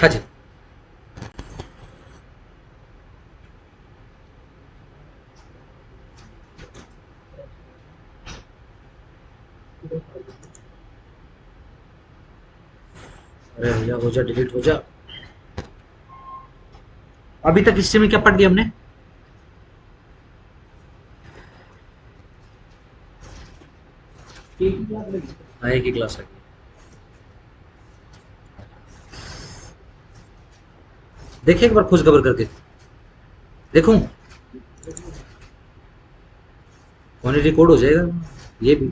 हाँ जी। अरे भैया हो जा, डिलीट हो जा। अभी तक हिस्ट्री में क्या पढ़ लिया हमने? हाँ, एक ही क्लास लगी। देखिए एक बार खुश खबर करके देखूं, फोन रिकॉर्ड हो जाएगा ये भी।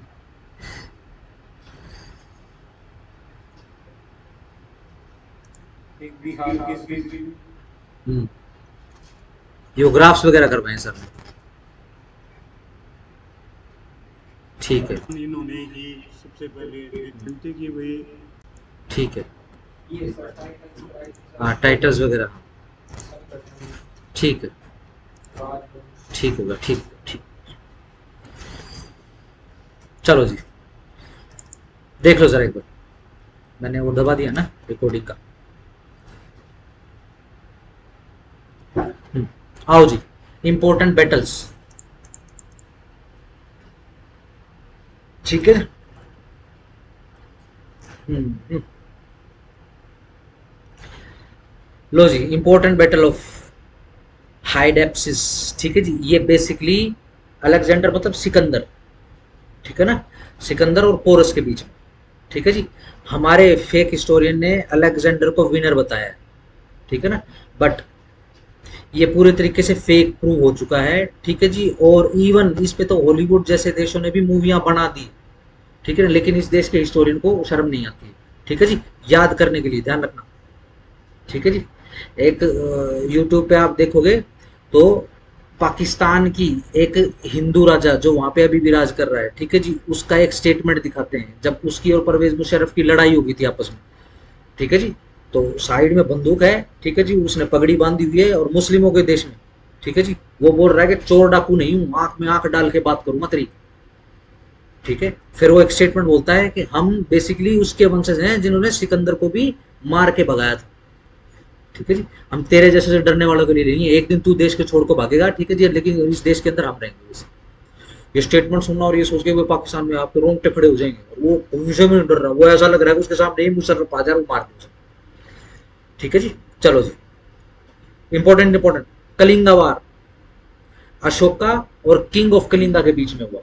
एक बिहार के श्री योग्राफ्स वगैरह करवाए सर ने। ठीक है। इन्होंने ही सबसे पहले देखते थे कि भाई ठीक है। हाँ, टाइटल्स वगैरह। ठीक है। ठीक होगा, ठीक ठीक। चलो जी, देख लो जरा एक बार। मैंने वो दबा दिया ना रिकॉर्डिंग का। आओ जी, इंपॉर्टेंट बैटल्स। ठीक है। हम्म। लो जी, इंपॉर्टेंट बैटल ऑफ हाइडेप्सिस। ठीक है जी, ये बेसिकली अलेक्जेंडर मतलब सिकंदर, ठीक है ना, सिकंदर और पोरस के बीच में। ठीक है जी। हमारे फेक हिस्टोरियन ने अलेक्जेंडर को विनर बताया है, ठीक है ना, बट ये पूरे तरीके से फेक प्रूव हो चुका है। ठीक है जी। और इवन इस पे तो हॉलीवुड जैसे देशों ने भी मूवियां बना दी, ठीक है ना, लेकिन इस देश के हिस्टोरियन को शर्म नहीं आती। ठीक है जी, याद करने के लिए ध्यान रखना। ठीक है जी। एक यूट्यूब पे आप देखोगे तो पाकिस्तान की एक हिंदू राजा जो वहां पे अभी भी राज कर रहा है, ठीक है जी, उसका एक स्टेटमेंट दिखाते हैं जब उसकी और परवेज मुशर्रफ की लड़ाई हो गई थी आपस में। ठीक है जी। तो साइड में बंदूक है, ठीक है जी, उसने पगड़ी बांधी हुई है और मुस्लिमों के देश में, ठीक है जी, वो बोल रहा है कि चोर डाकू नहीं हूं, आंख में आंख डाल के बात करूंगा तेरी। ठीक है। फिर वो एक स्टेटमेंट बोलता है कि हम बेसिकली उसके वंशज हैं जिन्होंने सिकंदर को भी मार के भगाया था। ठीक है जी। हम तेरे जैसे से डरने वालों के लिए नहीं है, एक दिन तू देश के छोड़ को भागेगा, ठीक है जी, लेकिन इस देश के अंदर हम रहेंगे बस। ये स्टेटमेंट सुनना और ये सोच के वो पाकिस्तान में आपके रोंगटे खड़े हो जाएंगे, और वो उनसे भी नहीं डर रहा, वो ऐसा लग रहा है कि उसके सामने ही मुशर्रफ आ जाए, वो मार दे। ठीक है जी। चलो जी, इंपॉर्टेंट इंपॉर्टेंट, कलिंगा वार अशोका और किंग ऑफ कलिंगा के बीच में हुआ।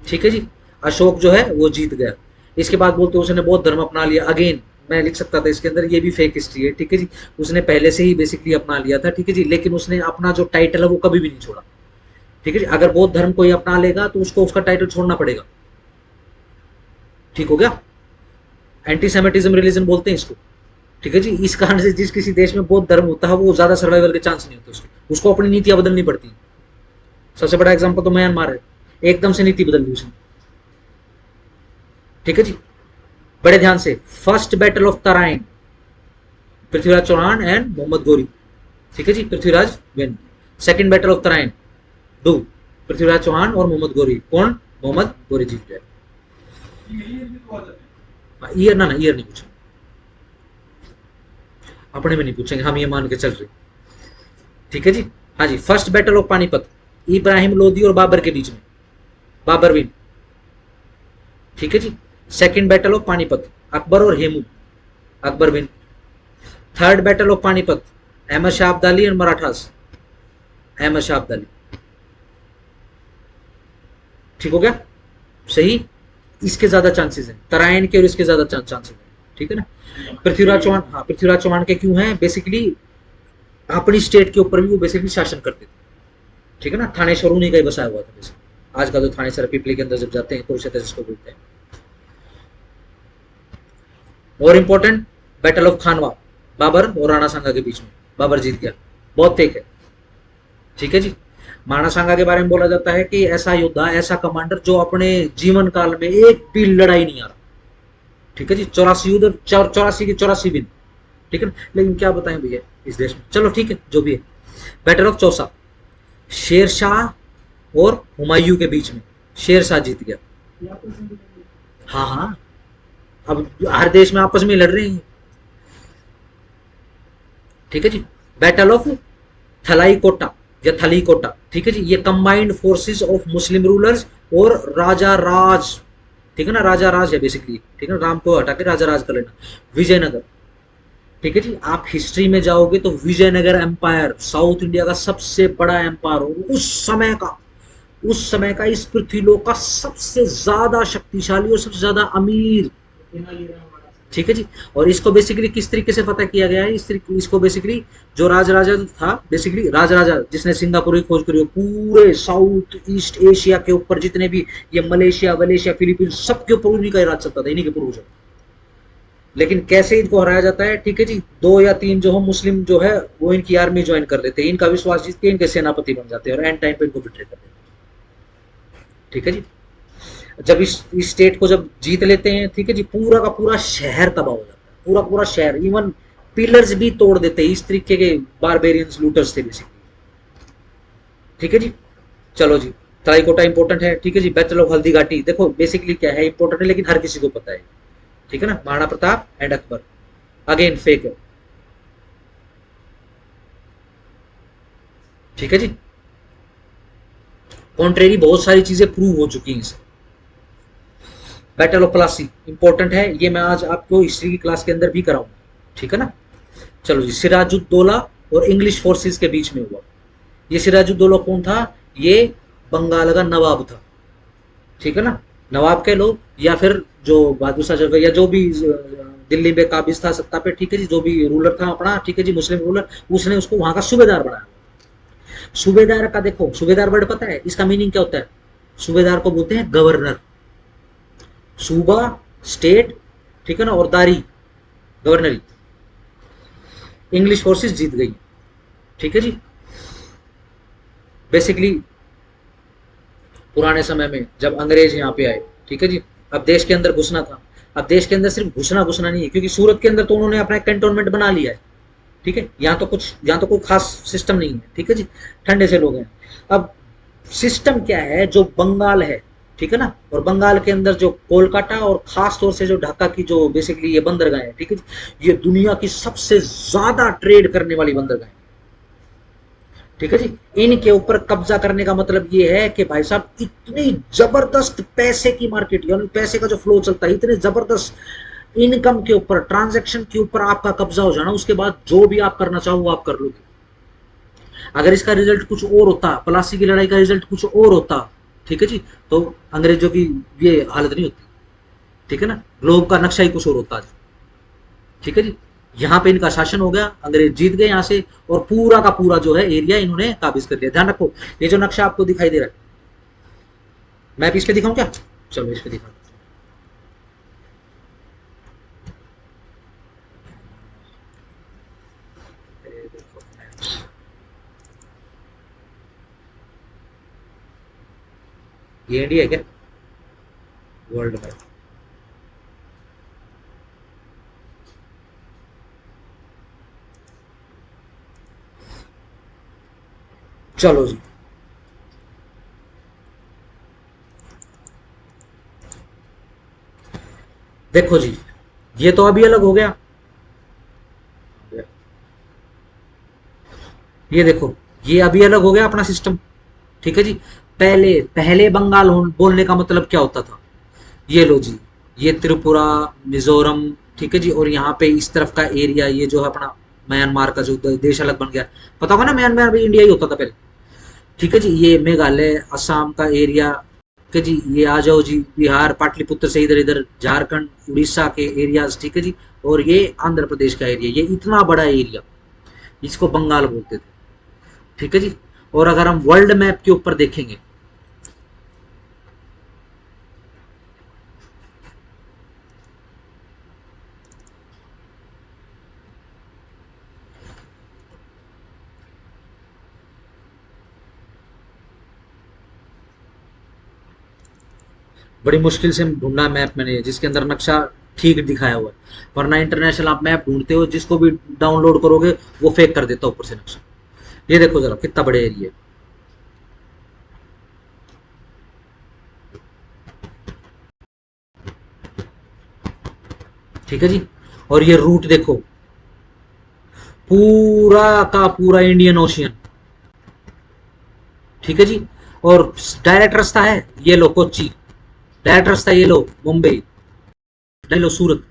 ठीक है जी। अशोक जो है वो जीत गया। इसके बाद बोलते उसने बौद्ध धर्म अपना लिया। अगेन मैं लिख सकता था इसके अंदर, ये भी फेक हिस्ट्री है। ठीक है जी, उसने पहले से ही बेसिकली अपना लिया था। ठीक है जी, लेकिन उसने अपना जो टाइटल है वो कभी भी नहीं छोड़ा। ठीक है जी, अगर बौद्ध धर्म कोई अपना लेगा तो उसको उसका टाइटल छोड़ना पड़ेगा। ठीक हो गया। एंटी सेमेटिज्म रिलीजन बोलते हैं इसको। ठीक है जी, इस कारण से जिस किसी देश में बौद्ध धर्म होता है वो ज्यादा सर्वाइवल के चांस नहीं होते उसको अपनी नीतियां बदलनी पड़ती है। सबसे बड़ा एग्जाम्पल तो म्यांमार है, एकदम से नीति बदल दी उसने। ठीक है जी, बड़े ध्यान से। First battle of Tarain, Prithviraj Chauhan and Mohammad Ghori. ठीक है जी, Prithviraj win. Second battle of Tarain डू, पृथ्वीराज चौहान और मोहम्मद गोरी, कौन? मोहम्मद गोरी जीत गए। ईयर ना ईयर नहीं पूछा, अपने में नहीं पूछेंगे, हम ये मान के चल रहे। ठीक है जी। हाँ जी, first battle of Panipat, Ibrahim Lodi और बाबर के बीच में, बाबर विन। ठीक है जी। Second battle of Panipat, Akbar और Hemu, Akbar win. Third battle of Panipat, Ahmad Shah Abdali and Marathas, Ahmad Shah Abdali. ठीक हो गया, सही। इसके ज्यादा चांसेस हैं तराइन के और इसके ज्यादा चांसेस हैं। ठीक है ना। पृथ्वीराज चौहान, हाँ पृथ्वीराज चौहान के क्यों हैं? बेसिकली अपनी स्टेट के ऊपर भी वो बेसिकली शासन करते थे। ठीक है ना, थानेश्वर उन्हीं का ही बसाया हुआ था। जैसे आज का जो थानेश्वर पिपली के अंदर जब जाते हैं, कुरुक्षेत्र जिसको बोलते हैं। और इंपॉर्टेंट, बैटल ऑफ खानवा, बाबर और राणा सांगा के बीच में, बाबर जीत गया। बहुत तेज है। ठीक है जी। राणा सांगा के बारे में बोला जाता है कि ऐसा योद्धा, ऐसा कमांडर जो अपने जीवन काल में एक भी लड़ाई नहीं हारा। ठीक है जी, 84 युद्ध, 84 की 84 विन। ठीक है ना, लेकिन क्या बताएं भैया इस देश में। चलो ठीक है, जो भी है। बैटल ऑफ चौसा, शेर शाह और हुमायूं के बीच में, शेर शाह जीत गया। हाँ हाँ, अब हर देश में आपस में लड़ रहे हैं। ठीक है जी। बैटल ऑफ थलाईकोटा या थलीकोटा, ठीक है जी, ये combined forces of Muslim rulers और राजा राज, ठीक है ना, राजा राज है बेसिकली, ठीक है ना, राम को हटा के राजा राज कर लेना, विजयनगर, ठीक है जी। आप हिस्ट्री में जाओगे तो विजयनगर एम्पायर साउथ इंडिया का सबसे बड़ा एम्पायर हो उस समय का, उस समय का इस पृथ्वीलोक का सबसे ज्यादा शक्तिशाली और सबसे ज्यादा अमीर, ठीक है जी। और इसको बेसिकली किस तरीके से पता किया गया है, इसको बेसिकली जो राजराजा था, बेसिकली राजराजा जिसने सिंगापुर की खोज करी हो, पूरे साउथ ईस्ट एशिया के ऊपर जितने भी ये मलेशिया वलेशिया फिलीपींस सबके ऊपर उन्हीं का राज चलता था, इन्हीं के पूर्वज। लेकिन कैसे इनको हराया जाता है, ठीक है जी, दो या तीन जो हम मुस्लिम जो है वो इनकी आर्मी ज्वाइन कर लेते हैं, इनका विश्वास जीत के इनके सेनापति बन जाते हैं और एंड टाइम पे इनको बिट्रे कर देते हैं, ठीक है जी। जब इस स्टेट को जब जीत लेते हैं, ठीक है जी, पूरा का पूरा शहर तबाह हो जाता है, पूरा पूरा शहर, इवन पिलर्स भी तोड़ देते हैं, इस तरीके के बारबेरियंस लूटर्स थे बेसिकली, ठीक है जी। चलो जी, तराईकोटा इंपॉर्टेंट है, ठीक है जी। बैटल ऑफ हल्दी घाटी देखो बेसिकली क्या है, इंपॉर्टेंट है लेकिन हर किसी को पता है, ठीक है ना, Maharana Pratap and Akbar, again fake है, ठीक है जी। कॉन्ट्रेरी बहुत सारी चीजें प्रूव हो चुकी हैं इसे। बैटल ऑफ प्लासी इंपॉर्टेंट है, ये मैं आज आपको हिस्ट्री की क्लास के अंदर भी कराऊंगा, ठीक है ना। चलो जी, सिराजुद्दौला और इंग्लिश फोर्सेस के बीच में हुआ। ये सिराजुद्दौला कौन था, ये बंगाल का नवाब था, ठीक है ना, नवाब कह लो या फिर जो बहादुर शाह जफर या जो भी दिल्ली में काबिज था सत्ता पे, ठीक है जी, जो भी रूलर था अपना, ठीक है जी, मुस्लिम रूलर, उसने उसको वहां का सूबेदार बनाया। सूबेदार का देखो, सूबेदार वर्ड पता है इसका मीनिंग क्या होता है, सूबेदार को बोलते हैं गवर्नर, सूबा स्टेट, ठीक है ना, और दारी गवर्नरी। इंग्लिश फोर्सेस जीत गई, ठीक है जी। बेसिकली पुराने समय में जब अंग्रेज यहाँ पे आए, ठीक है जी, अब देश के अंदर घुसना था। अब देश के अंदर सिर्फ घुसना घुसना नहीं है, क्योंकि सूरत के अंदर तो उन्होंने अपना एक कैंटोनमेंट बना लिया है, ठीक है, यहाँ तो कुछ, यहाँ तो कोई खास सिस्टम नहीं है, ठीक है जी, ठंडे से लोग हैं। अब सिस्टम क्या है, जो बंगाल है, ठीक है ना, और बंगाल के अंदर जो कोलकाता और खास तौर से जो ढाका की जो बेसिकली ये बंदरगाह है, ठीक है जी, ये दुनिया की सबसे ज्यादा ट्रेड करने वाली बंदरगाह है, ठीक है जी। इनके ऊपर कब्जा करने का मतलब ये है कि भाई साहब इतनी जबरदस्त पैसे की मार्केट, यानी पैसे का जो फ्लो चलता है, इतने जबरदस्त इनकम के ऊपर, ट्रांजैक्शन के ऊपर आपका कब्जा हो जाना, उसके बाद जो भी आप करना चाहो वो आप कर लोगे। अगर इसका रिजल्ट कुछ और होता, प्लासी की लड़ाई का रिजल्ट कुछ और होता, ठीक है जी, तो अंग्रेजों की ये हालत नहीं होती, ठीक है ना, ग्लोब का नक्शा ही कुछ और होता आज, ठीक है जी। यहाँ पे इनका शासन हो गया, अंग्रेज जीत गए यहाँ से, और पूरा का पूरा जो है एरिया इन्होंने काबिज कर लिया। ध्यान रखो, ये जो नक्शा आपको दिखाई दे रहा है, मैप इस पे दिखाऊं क्या, चलो इस पे दिखा, ये इंडिया है क्या, वर्ल्ड मैप, चलो जी। देखो जी, ये तो अभी अलग हो गया, ये देखो, ये अभी अलग हो गया अपना सिस्टम, ठीक है जी। पहले पहले बंगाल बोलने का मतलब क्या होता था, ये लो जी, ये त्रिपुरा, मिजोरम, ठीक है जी, और यहाँ पे इस तरफ का एरिया, ये जो है अपना म्यांमार का जो देश अलग बन गया, पता होगा ना, म्यांमार भी इंडिया ही होता था पहले, ठीक है जी। ये मेघालय असम का एरिया, ठीक है जी, ये आ जाओ जी, बिहार पाटलिपुत्र से इधर इधर झारखंड उड़ीसा के एरियाज, ठीक है जी, और ये आंध्र प्रदेश का एरिया, ये इतना बड़ा एरिया, इसको बंगाल बोलते थे, ठीक है जी। और अगर हम वर्ल्ड मैप के ऊपर देखेंगे, बड़ी मुश्किल से ढूंढा मैप मैंने जिसके अंदर नक्शा ठीक दिखाया हुआ है, वरना इंटरनेशनल आप मैप ढूंढते हो जिसको भी डाउनलोड करोगे वो फेक कर देता ऊपर से नक्शा। ये देखो जरा कितना बड़े एरिया, ठीक है जी। और ये रूट देखो, पूरा का पूरा इंडियन ओशियन, ठीक है जी। और डायरेक्ट रास्ता है ये लो कोच्चि, डायरेक्ट रास्ता ये लो मुंबई, ये लो सूरत।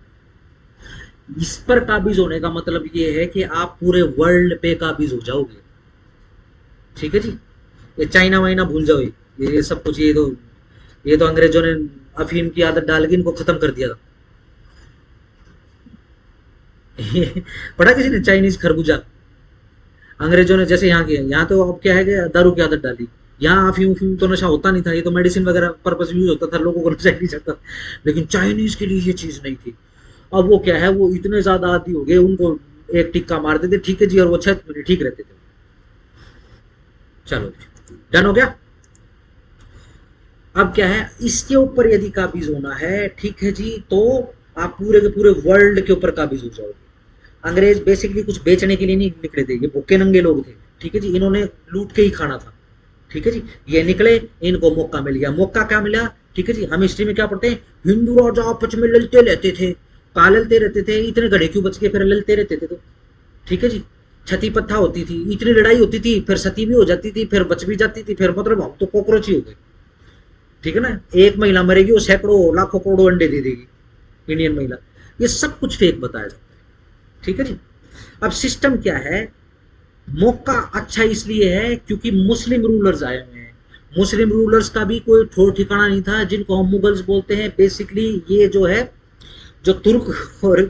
इस पर काबिज होने का मतलब ये है कि आप पूरे वर्ल्ड पे काबिज हो जाओगे, ठीक है जी। ये चाइना वाइना भूल जाओ, ये सब कुछ, ये तो अंग्रेजों ने अफीम की आदत डाल के इनको खत्म कर दिया था। पढ़ा किसी ने चाइनीज खरबूजा, अंग्रेजों ने जैसे यहाँ किया, यहाँ तो अब क्या है कि दारू की आदत डाली। यहाँ अफीम अफीम तो नशा होता नहीं था, ये तो मेडिसिन वगैरह पर्पज यूज होता था, लोगों को नशा ही नहीं चढ़ता। लेकिन चाइनीज के लिए ये चीज नहीं थी। अब वो क्या है, वो इतने ज्यादा आदी हो गए, उनको एक टिक्का मारते थे, ठीक है जी, और वो 6 महीने ठीक रहते थे। चलो डन हो गया। अब क्या है, इसके ऊपर यदि काबिज होना है, ठीक है जी, तो आप पूरे के पूरे वर्ल्ड के ऊपर काबिज हो जाओगे। अंग्रेज बेसिकली कुछ बेचने के लिए नहीं निकले थे, ये भूखे नंगे लोग थे, ठीक है जी, इन्होंने लूट के ही खाना था, ठीक है जी। ये निकले, इनको मौका मिल गया। मौका क्या मिला, ठीक है जी, हम हिस्ट्री में क्या पढ़ते हैं, हिंदू राजा आपस में ललते रहते थे, ललते रहते थे, इतने गधे क्यों बच के फिर ललते रहते थे, तो ठीक है जी। छती पत्था होती थी, इतनी लड़ाई होती थी, फिर सती भी हो जाती थी, फिर बच भी जाती थी, फिर मतलब हम तो कॉकरोच ही हो गए, ठीक है ना। एक महिला मरेगी, वो सैकड़ों लाखों करोड़ों अंडे दे देगी, इंडियन महिला। ये सब कुछ फेक बताया जाता है, ठीक है जी। अब सिस्टम क्या है, मौका अच्छा इसलिए है क्योंकि मुस्लिम रूलर्स आए हुए हैं। मुस्लिम रूलर्स का भी कोई ठोर ठिकाना नहीं था, जिनको हम मुगल्स बोलते हैं। बेसिकली ये जो है, जो तुर्क और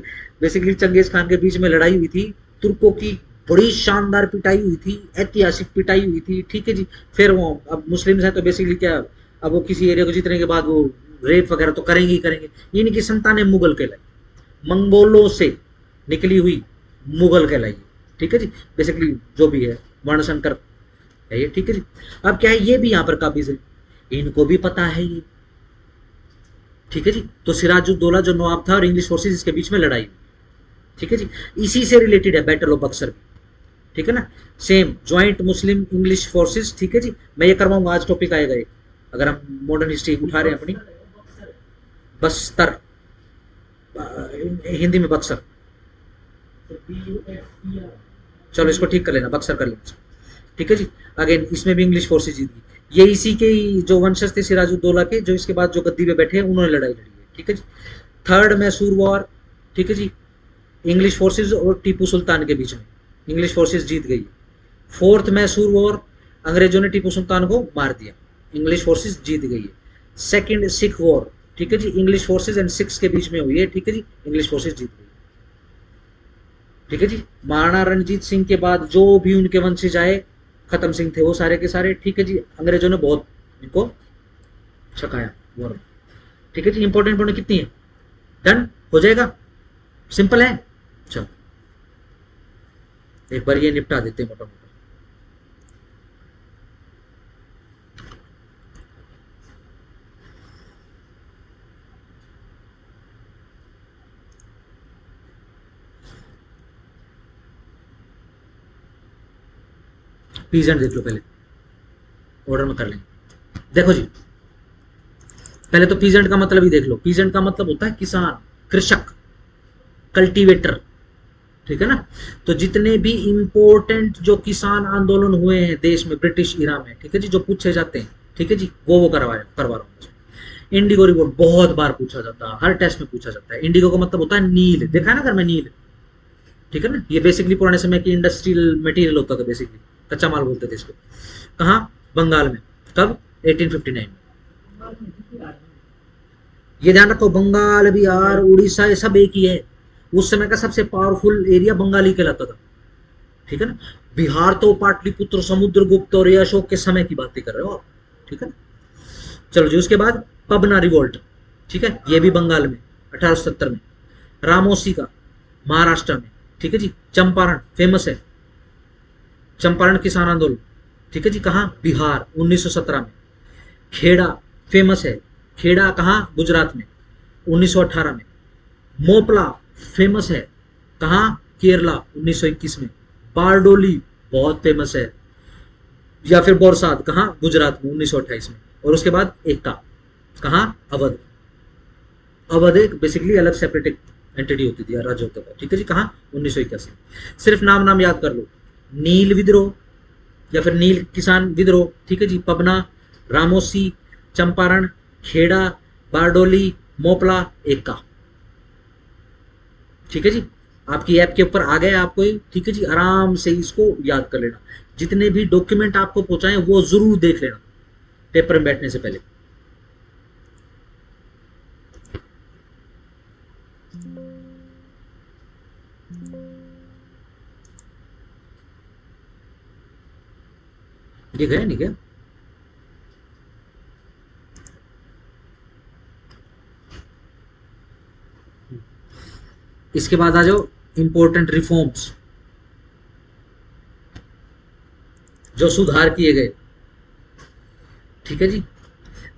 बेसिकली चंगेज खान के बीच में लड़ाई हुई थी, तुर्कों की बड़ी शानदार पिटाई हुई थी, ऐतिहासिक पिटाई हुई थी, ठीक है जी। फिर वो अब मुस्लिम्स है तो बेसिकली क्या, अब वो किसी एरिया को जीतने के बाद वो रेप वगैरह तो करेंगे ही करेंगे। इनकी संतानें मुगल कहलाई, मंगोलों से निकली हुई मुगल कहलाई, ठीक है जी। बेसिकली जो भी है वर्णशंकर है ये, ठीक है जी। अब क्या है, ये भी यहाँ पर काबिज है, इनको भी पता है ये, ठीक है जी। तो सिराजुद्दौला जो नवाब था और इंग्लिश फोर्सेस, इसके बीच में लड़ाई, ठीक है जी। इसी से रिलेटेड है बैटल ऑफ बक्सर, ठीक है ना। सेम ज्वाइंट मुस्लिम इंग्लिश फोर्सेस, ठीक है जी। मैं ये करवाऊंगा, आज टॉपिक आएगा ये, अगर हम मॉडर्न हिस्ट्री उठा रहे हैं अपनी। बस्तर, हिंदी में बक्सर, चलो इसको ठीक कर लेना, बक्सर कर लेना, ठीक है जी। अगेन इसमें भी इंग्लिश फोर्सेज जीत गई। ये इसी के जो वंशज थे सिराजुद्दौला के, जो इसके बाद जो गद्दी पे बैठे हैं, उन्होंने लड़ाई लड़ी है, ठीक है जी। थर्ड मैसूर वॉर, ठीक है जी, इंग्लिश फोर्सेज और टीपू सुल्तान के बीच में इंग्लिश फोर्सेज जीत गई। फोर्थ मैसूर वॉर, अंग्रेजों ने टीपू सुल्तान को मार दिया, इंग्लिश फोर्सेज जीत गई है। सेकंड सिख वॉर, ठीक है जी, इंग्लिश फोर्सेज एंड सिख्स के बीच में हुई है, ठीक है जी, इंग्लिश फोर्सेज जीत गई, ठीक है जी। महाराणा रणजीत सिंह के बाद जो भी उनके वंशज आए, खत्म सिंह थे वो सारे के सारे, ठीक है जी। अंग्रेजों ने बहुत इनको छकाया वॉर, ठीक है जी। इंपॉर्टेंट पॉइंट कितनी है, डन हो जाएगा, सिंपल है। चलो एक बार ये निपटा देते हैं मोटा मोटा। पीजेंट देख लो पहले, ऑर्डर में कर लेंगे। देखो जी, पहले तो पीजेंट का मतलब ही देख लो। पीजेंट का मतलब होता है किसान, कृषक, कल्टीवेटर, ठीक है ना। तो जितने भी इंपॉर्टेंट जो किसान आंदोलन हुए हैं देश में ब्रिटिश इरा में, ठीक है जी, जो पूछे जाते हैं, ठीक है जी, वो करवा रहा हूँ। इंडिगो रिवोल्ट बहुत बार पूछा जाता है, हर टेस्ट में पूछा जाता है। इंडिगो का मतलब होता है नील, देखा है ना घर में नील, ठीक है ना। ये बेसिकली पुराने समय की इंडस्ट्रियल मटेरियल होता था, बेसिकली कच्चा माल बोलते थे इसको। कहाँ, बंगाल में, कब, 1859 में। ये ध्यान रखो, बंगाल, बिहार, उड़ीसा, ये सब एक ही है। उस समय का सबसे पावरफुल एरिया बंगाली कहलाता था, ठीक है ना। बिहार तो पाटलिपुत्र, समुद्रगुप्त और अशोक के समय की बातें कर रहे हो आप, ठीक है। चलो जी, उसके बाद पबना रिवोल्ट, ठीक है, ये भी बंगाल में 1870 में। रामोसी का महाराष्ट्र में, ठीक है जी। चंपारण फेमस है, चंपारण किसान आंदोलन, ठीक है जी, कहाँ, बिहार 1917 में। खेड़ा फेमस है, खेड़ा कहाँ, गुजरात में 1918 में। मोपला फेमस है, कहाँ, केरला 1921 में। बारडोली बहुत फेमस है, या फिर बोरसाद कहाँ, गुजरात में 1928 में। और उसके बाद एकता कहाँ, अवध। अवध एक बेसिकली अलग सेपरेट एंटिटी होती थी, राज्य होता था, ठीक है जी। कहाँ? 1981। सिर्फ नाम नाम याद कर लो, नील विद्रोह या फिर नील किसान विद्रोह, ठीक है जी, पबना, रामोसी, चंपारण, खेड़ा, बारडोली, मोपला, एका, ठीक है जी। आपकी ऐप के ऊपर आ गया आपको ये, ठीक है जी। आराम से इसको याद कर लेना, जितने भी डॉक्यूमेंट आपको पहुंचाए वो जरूर देख लेना पेपर में बैठने से पहले। ये गया नहीं क्या? इसके बाद आ जाओ इंपॉर्टेंट रिफॉर्म्स, जो सुधार किए गए, ठीक है जी।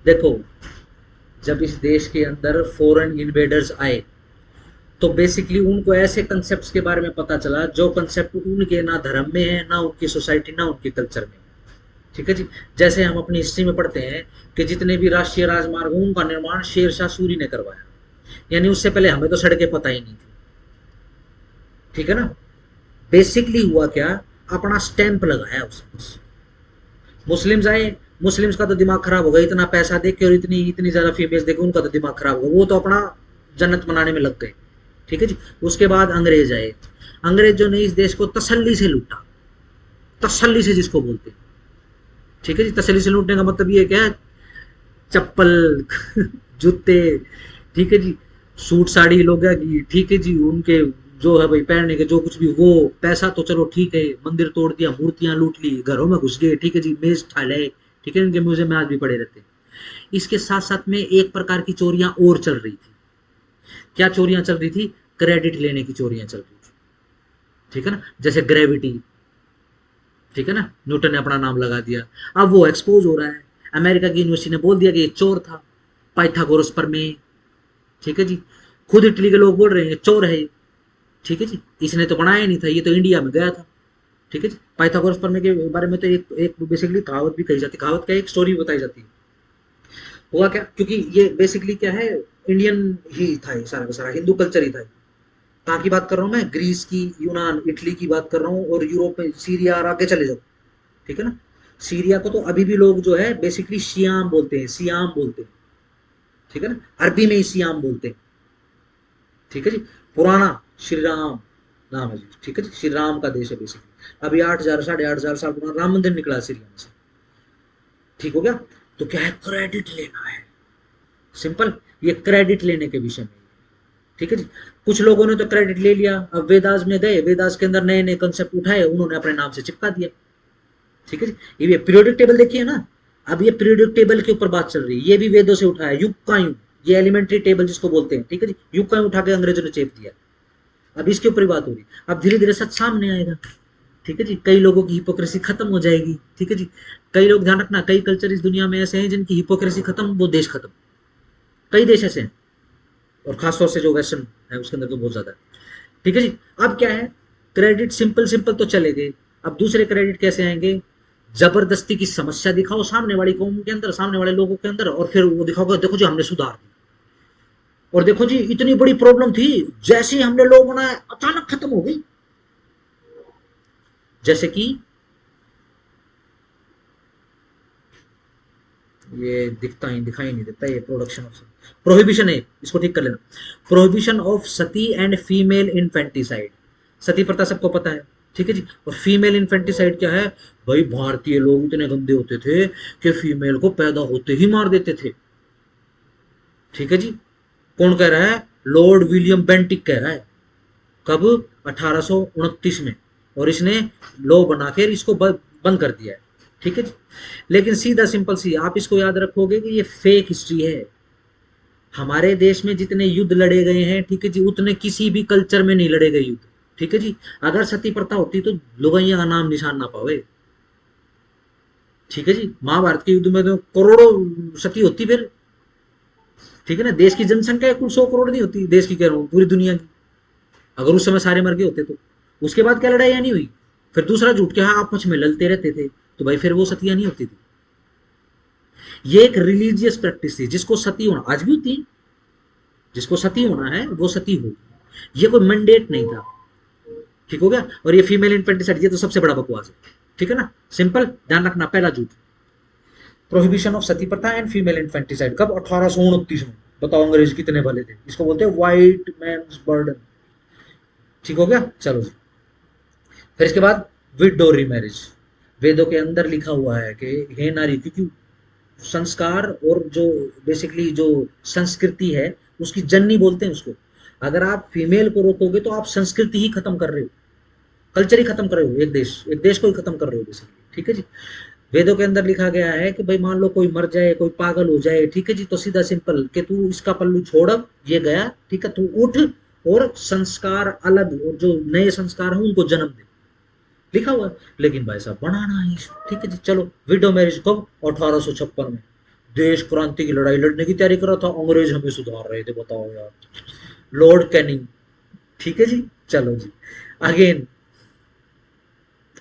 देखो, जब इस देश के अंदर फॉरेन इन्वेडर्स आए तो बेसिकली उनको ऐसे कंसेप्ट के बारे में पता चला जो कंसेप्ट उनके ना धर्म में है, ना उनकी सोसाइटी, ना उनके कल्चर में, ठीक है जी। जैसे हम अपनी हिस्ट्री में पढ़ते हैं कि जितने भी राष्ट्रीय राजमार्ग उनका निर्माण शेर शाह सूरी ने करवाया, यानी उससे पहले हमें तो सड़कें पता ही नहीं थी, ठीक है ना। बेसिकली हुआ क्या, अपना स्टैंप लगाया उसने। मुस्लिम्स आए, मुस्लिम्स का तो दिमाग खराब हो गया, इतना पैसा देख के और इतनी इतनी ज्यादा फीमेल्स देख के उनका तो दिमाग खराब हो गया, वो तो अपना जन्नत बनाने में लग गए, ठीक है जी। उसके बाद अंग्रेज आए, अंग्रेजों ने इस देश को तसल्ली से लूटा, तसल्ली से जिसको बोलते हैं, ठीक है जी। तसल्ली से लूटने का मतलब ये क्या है, चप्पल जूते, ठीक है जी, सूट साड़ी लोग है कि ठीक है जी, उनके जो है भाई पहनने के जो कुछ भी, वो पैसा तो चलो ठीक है, मंदिर तोड़ दिया, मूर्तियां लूट ली, घरों में घुस गए, ठीक है जी, मेज ठाले, ठीक है, इनके म्यूजियम में आज भी पड़े रहते हैं। इसके साथ साथ में एक प्रकार की चोरियां और चल रही थी। क्या चोरियां चल रही थी? क्रेडिट लेने की चोरियां चल रही थी, ठीक है ना। जैसे ग्रेविटी, ठीक है ना, न्यूटन ने अपना नाम लगा दिया, अब वो एक्सपोज हो रहा है। अमेरिका की यूनिवर्सिटी ने बोल दिया कि ये चोर था, पाइथागोरस प्रमेय, ठीक है जी। खुद इटली के लोग बोल रहे हैं चोर है ये, ठीक है जी, इसने तो बनाया नहीं था, ये तो इंडिया में गया था, ठीक है जी। पाइथागोरस प्रमेय के बारे में तो एक एक बेसिकली कहावत भी कही जाती है, कहावत का एक स्टोरी बताई जाती है। हुआ क्या, क्योंकि ये बेसिकली क्या है, इंडियन ही था, ये सारा का सारा हिंदू कल्चर ही था। कहाँ की बात कर रहा हूँ मैं? ग्रीस की, यूनान, इटली की बात कर रहा हूँ, और यूरोप में सीरिया और आगे चले जाओ, ठीक है ना। सीरिया को तो अभी भी लोग जो है बेसिकली सियाम बोलते हैं, सियाम बोलते हैं, ठीक है ना, अरबी में ही सियाम बोलते हैं, ठीक है जी। पुराना श्री राम नाम है जी, ठीक है जी, श्री राम का देश है बेसिकली। अभी 8,000 8,500 साल पुराना राम मंदिर निकला सीरिया में से, ठीक हो गया। तो क्या है, क्रेडिट लेना है, सिंपल, ये क्रेडिट लेने के विषय में, ठीक है जी। कुछ लोगों ने तो क्रेडिट ले लिया, अब वेदास में गए, वेदास के अंदर नए नए कंसेप्ट उठाए, उन्होंने अपने नाम से चिपका दिया, ठीक है जी। ये पीरियोडिक टेबल देखिए ना, अब ये पीरियोडिक टेबल के ऊपर बात चल रही है, ये भी वेदों से उठाया, युग का युग, ये एलिमेंट्री टेबल जिसको बोलते हैं, ठीक है जी, युग का युग उठा के अंग्रेजों ने चेप दिया। अब इसके ऊपर ही बात हो रही है, अब धीरे धीरे सच सामने आएगा, ठीक है जी। कई लोगों की हिपोक्रेसी खत्म हो जाएगी, ठीक है जी। कई लोग, ध्यान रखना, कई कल्चर इस दुनिया में ऐसे हैं जिनकी हिपोक्रेसी खत्म, वो देश खत्म, कई देश ऐसे हैं, और खासतौर से जो वेस्टर्न है उसके अंदर तो बहुत ज्यादा है, ठीक है जी। अब क्या है, क्रेडिट सिंपल सिंपल तो चले गए, अब दूसरे क्रेडिट कैसे आएंगे? जबरदस्ती की समस्या दिखाओ सामने वाली कौम के अंदर, सामने वाले लोगों के अंदर, और फिर वो दिखाओगे देखो जी हमने सुधार दिया, और देखो जी इतनी बड़ी प्रॉब्लम थी, जैसे ही हमने लोग बनाया अचानक खत्म हो गई। जैसे कि ये दिखाई नहीं देता, ये प्रोडक्शन ऑफ प्रोहिबिशन है, इसको ठीक कर लेना। Prohibition of sati and female infanticide, sati प्रथा सबको पता है, ठीक है जी। और फीमेल इन्फेंटिसाइड क्या है? भाई भारतीय लोग इतने गंदे होते थे कि फीमेल को पैदा होते ही मार देते थे, ठीक है जी। कौन कह रहा है? लॉर्ड विलियम बेंटिक कह रहा है, कब? 1829 में, और इसने लॉ बनाकर इसको बंद कर दिया है, ठीक है जी। लेकिन सीधा सिंपल सी आप इसको याद रखोगे कि ये फेक हिस्ट्री है। हमारे देश में जितने युद्ध लड़े गए हैं, ठीक है जी, उतने किसी भी कल्चर में नहीं लड़े गए युद्ध, ठीक है जी। अगर सती प्रथा होती तो लुगाइया का नाम निशान ना पावे, ठीक है जी। महाभारत के युद्ध में तो करोड़ों सती होती फिर, ठीक है ना। देश की जनसंख्या कुल 100 करोड़ नहीं होती, देश की कह रहा हूँ पूरी दुनिया की, अगर उस समय सारे मर गए होते तो। उसके बाद क्या लड़ाई नहीं हुई? फिर दूसरा झूठ क्या है, आपस में लड़ते रहते थे, तो भाई फिर वो सतियां नहीं होती थी। ये एक रिलीजियस प्रैक्टिस थी, जिसको सती होना आज भी होती है, जिसको सती होना है वो सती होगी। ये कोई मैंडेट नहीं था, ठीक हो गया। और ये फीमेल इन्फेंटिसाइड, ये तो सबसे बड़ा बकवास है, ठीक है ना, सिंपल ध्यान रखना। पहला झूठ, प्रोहिबिशन ऑफ सती प्रथा एंड फीमेल इन्फेंटिसाइड, कब? 1829 में। बताओ अंग्रेज कितने भले थे, इसको बोलते हैं व्हाइट मैन्स बर्डन, ठीक हो गया। चलो जी, फिर इसके बाद विडो रीमैरिज, वेदों के अंदर लिखा हुआ है कि हे नारी, क्योंकि संस्कार और जो बेसिकली जो संस्कृति है उसकी जननी बोलते हैं उसको। अगर आप फीमेल को रोकोगे तो आप संस्कृति ही खत्म कर रहे हो, कल्चर ही खत्म कर रहे हो, एक देश को ही खत्म कर रहे हो बेसिकली, ठीक है जी। वेदों के अंदर लिखा गया है कि भाई मान लो कोई मर जाए, कोई पागल हो जाए, ठीक है जी, तो सीधा सिंपल कि तू इसका पल्लू छोड़, अब ये गया, ठीक है, तू उठ और संस्कार अलग और जो नए संस्कार हैं उनको जन्म दे, लिखा हुआ है। लेकिन भाई साहब बनाना ही, ठीक है जी। चलो विडो मैरिज कब? 1856 में। देश क्रांति की लड़ाई लड़ने की तैयारी कर रहा था, अंग्रेज हमें सुधार रहे थे, बताओ यार, लॉर्ड कैनिंग, ठीक है जी। चलो जी, अगेन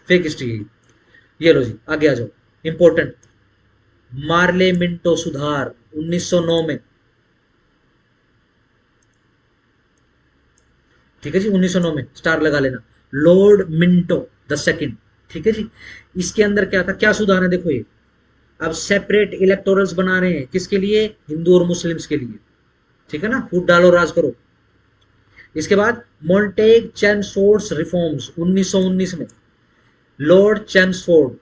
फेक हिस्ट्री, ये लो जी, आगे आ जाओ, इंपॉर्टेंट, मार्ले मिंटो सुधार 1909 में, ठीक है जी, 1909 में, स्टार लगा लेना, लॉर्ड मिंटो द सेकंड, ठीक है जी। इसके अंदर क्या था, क्या सुधार है, देखो ये अब सेपरेट इलेक्टोरल्स बना रहे हैं, किसके लिए? हिंदू और मुस्लिम्स के लिए, ठीक है ना, फूट डालो राज करो। इसके बाद मॉन्टेग चैमसफोर्ड्स रिफॉर्म्स 1919 में, लॉर्ड चैम्सफोर्ड,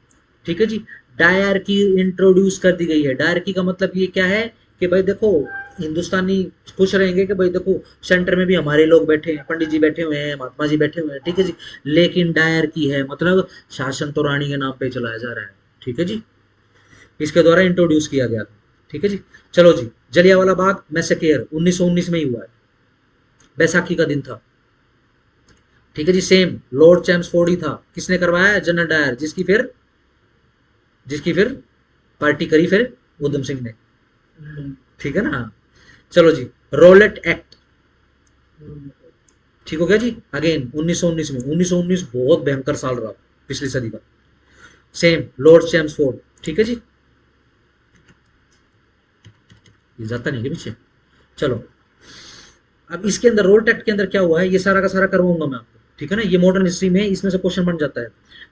ठीक है जी। डायरकी इंट्रोड्यूस कर दी गई है। डायरकी का मतलब ये क्या है कि भाई देखो, हिंदुस्तानी खुश रहेंगे कि भाई देखो सेंटर में भी हमारे लोग बैठे हैं, पंडित जी बैठे हुए हैं, महात्मा जी बैठे हुए हैं, ठीक है जी। लेकिन डायरकी है मतलब शासन तो रानी के नाम पे चलाया जा रहा है, ठीक है जी, इसके द्वारा इंट्रोड्यूस किया गया था, ठीक है जी। चलो जी, जलियांवाला बाग मैसेकेयर 1919 में ही हुआ है, बैसाखी का दिन था, ठीक है जी। सेम लॉर्ड चैम्सफोर्ड ही था, किसने करवाया? जनरल डायर, जिसकी फिर पार्टी करी फिर उधम सिंह ने, ठीक है ना। चलो जी, रोलेट एक्ट, ठीक हो गया जी। अगेन 1919 में, 1919 बहुत भयंकर साल रहा पिछली सदी का। सेम लॉर्ड चैम्सफोर्ड, ठीक है जी, ये जाता नहीं है पीछे। चलो अब इसके अंदर रोल एक्ट के अंदर क्या हुआ है, ये सारा का सारा करवाऊंगा मैं आपको, ठीक है ना। ये मॉडर्न हिस्ट्री में इसमें से क्वेश्चन बन जाता है।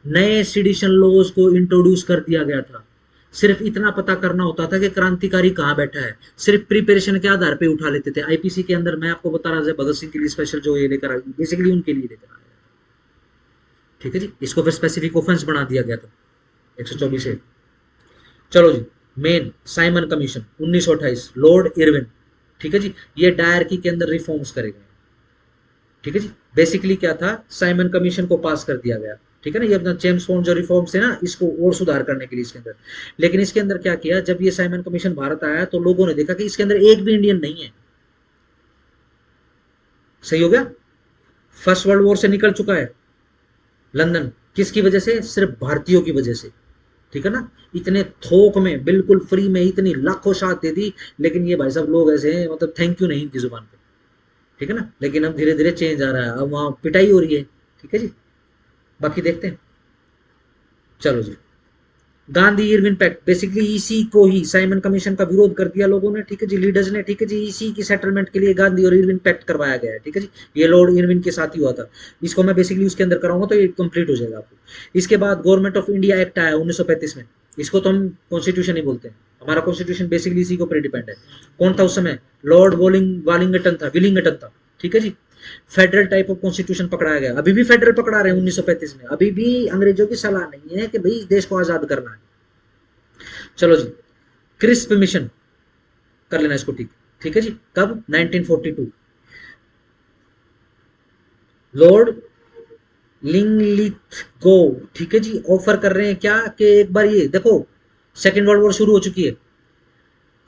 नए सिडिशन लॉज को इंट्रोड्यूस कर दिया गया था। सिर्फ इतना पता करना होता था कि क्रांतिकारी कहाँ बैठा है, सिर्फ प्रिपरेशन के आधार पे उठा लेते थे। आईपीसी के अंदर मैं आपको बता रहा था भगत सिंह के लिए स्पेशल जो ये लेकर आया, बेसिकली उनके लिए लेकर आया, ठीक है जी। इसको फिर स्पेसिफिक ऑफेंस बना दिया गया था 124 से। चलो जी, main Simon Commission 1928, Lord Irwin, ठीक है जी। ये डायरकी के अंदर रिफॉर्म्स करे गए, ठीक है जी। बेसिकली क्या था, साइमन कमीशन को पास कर दिया गया, ठीक है ना। ये अपना जेम्स बॉन्ड जो रिफॉर्म्स है ना, इसको और सुधार करने के लिए इसके अंदर। लेकिन इसके अंदर क्या किया, जब ये साइमन कमीशन भारत आया तो लोगों ने देखा कि इसके अंदर एक भी इंडियन नहीं है। सही हो गया, फर्स्ट वर्ल्ड वॉर से निकल चुका है लंदन, किसकी वजह से? सिर्फ भारतीयों की वजह से, ठीक है ना। इतने थोक में बिल्कुल फ्री में इतनी लाखों शात दे दी, लेकिन ये भाई साहब लोग ऐसे हैं, मतलब थैंक यू नहीं इनकी जुबान पे, ठीक है ना। लेकिन अब धीरे धीरे चेंज आ रहा है, अब वहां पिटाई हो रही है, ठीक है जी। बाकी देखते हैं। चलो जी, गांधी इरविन पैक्ट, बेसिकली इसी को ही साइमन कमीशन का विरोध कर दिया लोगों ने, ठीक है जी, लीडर्स ने, ठीक है जी। इसी की सेटलमेंट के लिए गांधी और इरविन पैक्ट करवाया गया है, ठीक है जी। ये लॉर्ड इरविन के साथ ही हुआ था। इसको मैं बेसिकली उसके अंदर कराऊंगा तो ये कंप्लीट हो जाएगा आपको। इसके बाद गवर्नमेंट ऑफ इंडिया एक्ट आया 1935 में, इसको तो हम कॉन्स्टिट्यूशन ही बोलते हैं। हमारा कॉन्स्टिट्यूशन बेसिकली इसी के ऊपर डिपेंड है। कौन था उस समय? लॉर्ड विलिंगटन था, ठीक है जी। फेडरल टाइप ऑफ कॉन्स्टिट्यूशन पकड़ाया गया, अभी भी फेडरल पकड़ा रहे हैं 1935 में, अभी भी अंग्रेजों की सलाह नहीं है कि भाई देश को आजाद करना है। चलो जी, क्रिस्प मिशन कर लेना इसको, ठीक, ठीक है जी। कब? 1942, लॉर्ड लिंगलिथगो, ठीक है जी, ऑफर कर रहे हैं क्या कि एक बार ये देखो, सेकेंड वर्ल्ड वॉर शुरू हो चुकी है,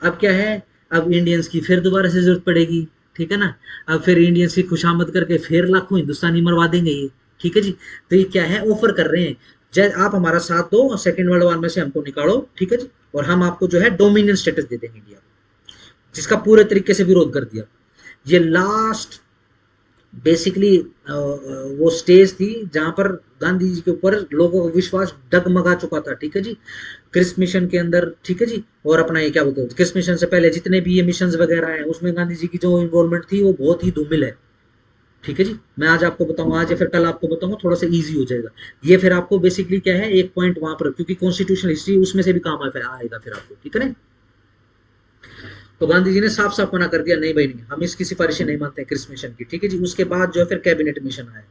अब क्या है, अब इंडियंस की फिर दोबारा से जरूरत पड़ेगी, ठीक है ना। अब फिर इंडियंस की खुशामद करके फिर लाखों हिंदुस्तानी मरवा देंगे ये, ठीक है जी। तो ये क्या है, ऑफर कर रहे हैं, जैसे आप हमारा साथ दो, सेकेंड वर्ल्ड वॉर में से हमको निकालो, ठीक है जी, और हम आपको जो है डोमिनियन स्टेटस दे देंगे इंडिया, जिसका पूरे तरीके से विरोध कर दिया। ये लास्ट बेसिकली वो स्टेज थी जहां पर गांधी जी के ऊपर लोगों का विश्वास डगमगा चुका था, ठीक है जी, क्रिस मिशन के अंदर, ठीक है जी। और अपना ये क्या बोलते हैं, क्रिस मिशन से पहले जितने भी ये मिशन वगैरह हैं उसमें गांधी जी की जो इन्वॉल्वमेंट थी वो बहुत ही धूमिल है, ठीक है जी, मैं आज आपको बताऊंगा, आज या फिर कल आपको बताऊंगा, थोड़ा सा इजी हो जाएगा। ये फिर आपको बेसिकली क्या है, एक पॉइंट वहां पर, क्योंकि कॉन्स्टिट्यूशनल हिस्ट्री उसमें से भी काम आएगा फिर आपको, ठीक है ना। तो गांधी जी ने साफ साफ मना कर दिया, नहीं भाई नहीं, हम इसकी सिफारिशें नहीं मानते क्रिस मिशन की, ठीक है जी। उसके बाद जो है फिर कैबिनेट मिशन आया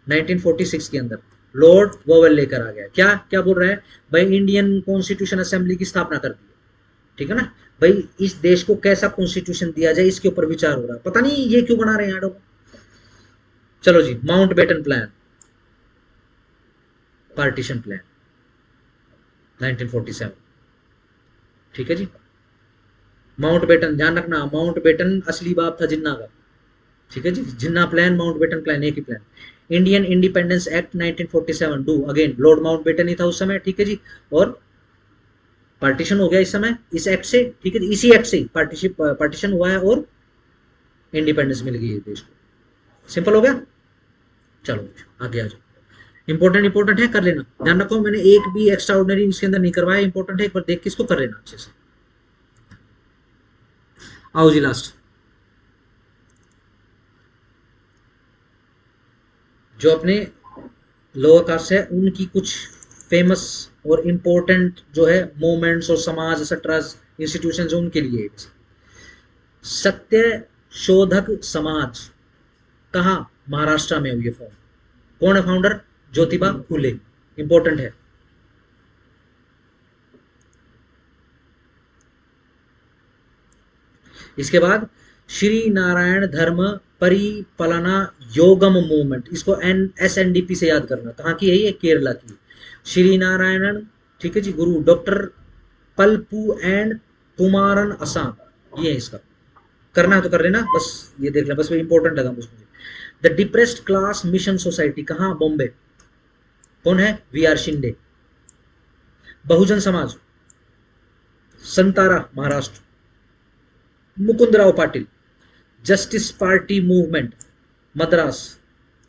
1946 के अंदर, लॉर्ड वोवेल लेकर आ गया, क्या क्या बोल रहा है भाई, इंडियन कॉन्स्टिट्यूशन असेंबली की स्थापना कर दी, ठीक है ना। भाई इस देश को कैसा कॉन्स्टिट्यूशन दिया जाए, इसके ऊपर विचार हो रहा है, पता नहीं ये क्यों बना रहे हैं यार। चलो जी, Mountbatten plan, partition plan 1947, ठीक है जी। माउंट बेटन ध्यान रखना, माउंट बेटन असली बाप था जिन्ना का, ठीक है जी। Jinnah plan, Mountbatten plan एक ही प्लान। इंडियन इंडिपेंडेंस एक्ट 1947 डू अगेन लॉर्ड माउंट बेटन ही था उस समय, ठीक है जी। और पार्टीशन हो गया इस समय इस एक्ट से, ठीक है जी, इसी एक्ट से पार्टीशन हुआ है और इंडिपेंडेंस मिल गई है देश को। सिंपल हो गया। चलो आगे आ जाओ। इंपॉर्टेंट इंपॉर्टेंट है, कर लेना, ध्यान रखो मैंने एक भी एक्स्ट्रा ऑर्डिनरी इसके अंदर नहीं करवाया, इंपॉर्टेंट है, एक बार देख के इसको कर लेना अच्छे से। आओ जी लास्ट, जो अपने लोअर कास्ट है उनकी कुछ फेमस और इम्पोर्टेंट जो है मूवमेंट्स और समाज एक्सेट्रा इंस्टीट्यूशन उनके लिए। सत्य शोधक समाज कहाँ, महाराष्ट्र में हुई फॉर्म, कौन है फाउंडर, ज्योतिबा फूले, इंपॉर्टेंट है। इसके बाद श्री नारायण धर्म परिपालना योगम मूवमेंट, इसको SNDP से याद करना, कहाँ की है ये, केरला की। श्री नारायण, ठीक है जी, गुरु डॉक्टर पलपू एंड कुमारन असम, ये है इसका, करना है तो कर लेना, बस ये देख लेना, बस वो इंपॉर्टेंट लगा मुझे। The depressed class mission society कहाँ, बॉम्बे, कौन है, VR शिंदे। बहुजन समाज संतारा Maharashtra, Mukundrao Patil. Justice Party movement Madras,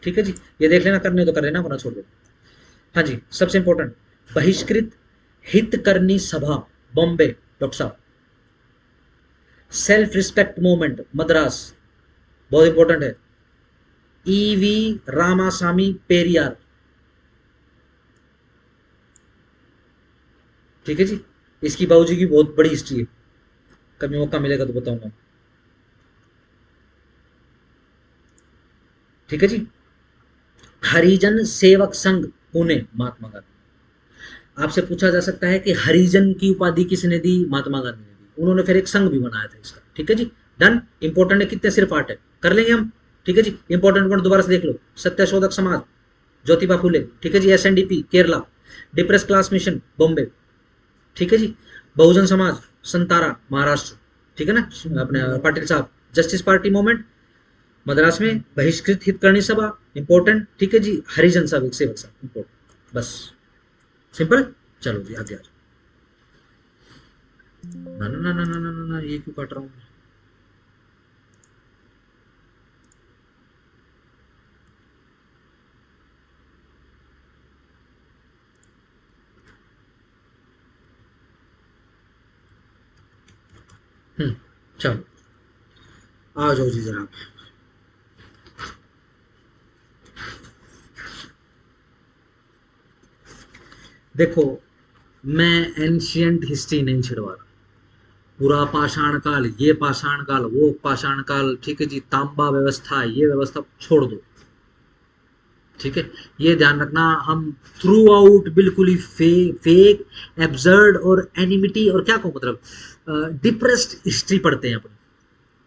ठीक है जी, ये देख लेना, करने तो कर लेना, वरना छोड़ देना। हाँ जी, सबसे इंपॉर्टेंट बहिष्कृत हितकर्णी सभा बॉम्बे, डॉक्टर साहब। सेल्फ रिस्पेक्ट मूवमेंट मद्रास, बहुत इंपॉर्टेंट है, EV रामासामी पेरियार, ठीक है जी। इसकी बाबूजी की बहुत बड़ी हिस्ट्री है, कभी मौका मिलेगा तो बताऊंगा, ठीक है जी। हरिजन सेवक संघ पुणे, महात्मा गांधी। आपसे पूछा जा सकता है कि हरिजन की उपाधि किसने दी, महात्मा गांधी ने दी, उन्होंने फिर एक संघ भी बनाया था इसका, ठीक है जी। डन, इंपॉर्टेंट है, कितने सिर्फ 8 है, कर लेंगे हम, ठीक है जी। इंपॉर्टेंट पॉइंट दोबारा से देख लो, सत्यशोधक समाज ज्योतिबा फुले, ठीक है जी, SNDP Kerala, depress class mission Bombay, ठीक है जी। बहुजन समाज संतारा महाराष्ट्र, ठीक है ना, अपने पाटिल साहब। जस्टिस पार्टी मूवमेंट मद्रास में, बहिष्कृत हितकर्णी सभा इंपॉर्टेंट, ठीक है जी, हरिजन साहब सेवक साहब इंपॉर्टेंट, बस सिंपल। चलो जी आगे आ जाओ। ना ना ना ना ना ना ना ना, ये क्यों काट रहा हूँ। चलो आ जाओ जी जरा। देखो मैं एंशियंट हिस्ट्री नहीं छिड़वा रहा, पूरा पाषाण काल, ये पाषाण काल, वो पाषाण काल, ठीक है जी, तांबा व्यवस्था, ये व्यवस्था छोड़ दो, ठीक है। ये ध्यान रखना, हम थ्रू आउट बिल्कुल ही फेक एब्सर्ड और एनिमिटी और क्या कहूँ मतलब डिप्रेस्ड हिस्ट्री पढ़ते हैं अपनी,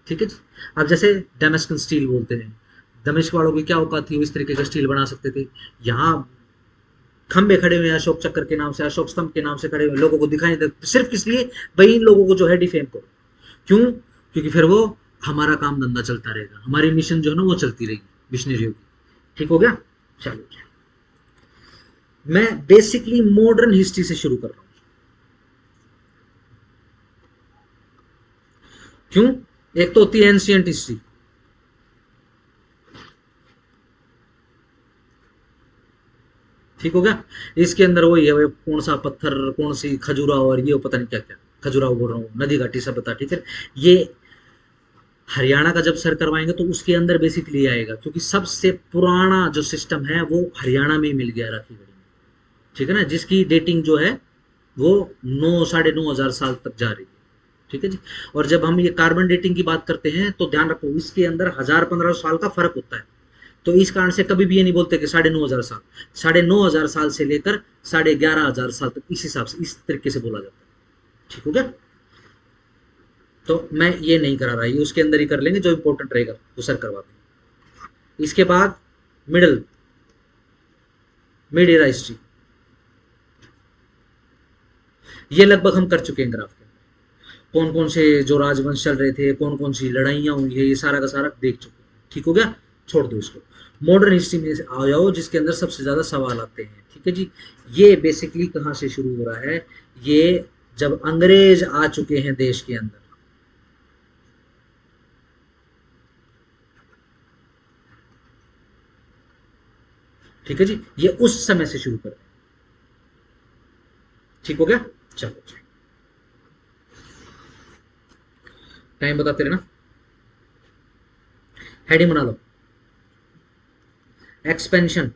ठीक है जी। अब जैसे डेमस्कन स्टील बोलते हैं, दमिश्क वालों की क्या औकात थी, वो इस तरीके का स्टील बना सकते थे। यहाँ खंबे खड़े हुए हैं अशोक चक्र के नाम से, अशोक स्तंभ के नाम से खड़े हुए, लोगों को दिखाई नहीं देते, सिर्फ किस लिए भाई, इन लोगों को जो है डिफेम करो, क्यों, क्योंकि फिर वो हमारा काम धंधा चलता रहेगा, हमारी मिशन जो है ना वो चलती रहेगी मिशनरियों की, ठीक हो गया। चलो मैं बेसिकली मॉडर्न हिस्ट्री से शुरू कर रहा हूं, क्यों, एक तो होती है एंशियंट हिस्ट्री, ठीक हो गया। इसके अंदर वही है, कौन सा पत्थर, कौन सी खजुराहो, और ये पता नहीं क्या क्या, खजुराहो बोल रहा हूँ, नदी घाटी सभ्यता, ठीक है। ये हरियाणा का जब सर करवाएंगे तो उसके अंदर बेसिकली आएगा, क्योंकि सबसे पुराना जो सिस्टम है वो हरियाणा में ही मिल गया राखी गढ़ी में, ठीक है ना, जिसकी डेटिंग जो है वो 9 साढ़े 9 हजार साल तक जा रही है, ठीक है जी। और जब हम ये कार्बन डेटिंग की बात करते हैं तो ध्यान रखो इसके अंदर 1000-1500 साल का फर्क होता है, तो इस कारण से कभी भी ये नहीं बोलते कि 9,500 साल, 9,500 साल से लेकर 11,500 साल तक इस हिसाब से इस तरीके से बोला जाता है, ठीक हो गया। तो मैं ये नहीं करा रहा, ये उसके अंदर ही कर लेंगे जो इंपॉर्टेंट रहेगा वो सर करवा देंगे। इसके बाद मिडल मिड एरा हिस्ट्री, ये लगभग हम कर चुके हैं ग्राफ के, कौन कौन से जो राजवंश चल रहे थे, कौन कौन सी लड़ाइयाँ हुई है, ये सारा का सारा देख चुके हैं, ठीक हो गया, छोड़ दो इसको। मॉडर्न हिस्ट्री में आ जाओ जिसके अंदर सबसे ज़्यादा सवाल आते हैं, ठीक है जी। ये बेसिकली कहाँ से शुरू हो रहा है, ये जब अंग्रेज आ चुके हैं देश के अंदर, ठीक है जी, ये उस समय से शुरू कर, ठीक हो गया। चलो टाइम बताते रहना, हेडिंग बना लो, एक्सपेंशन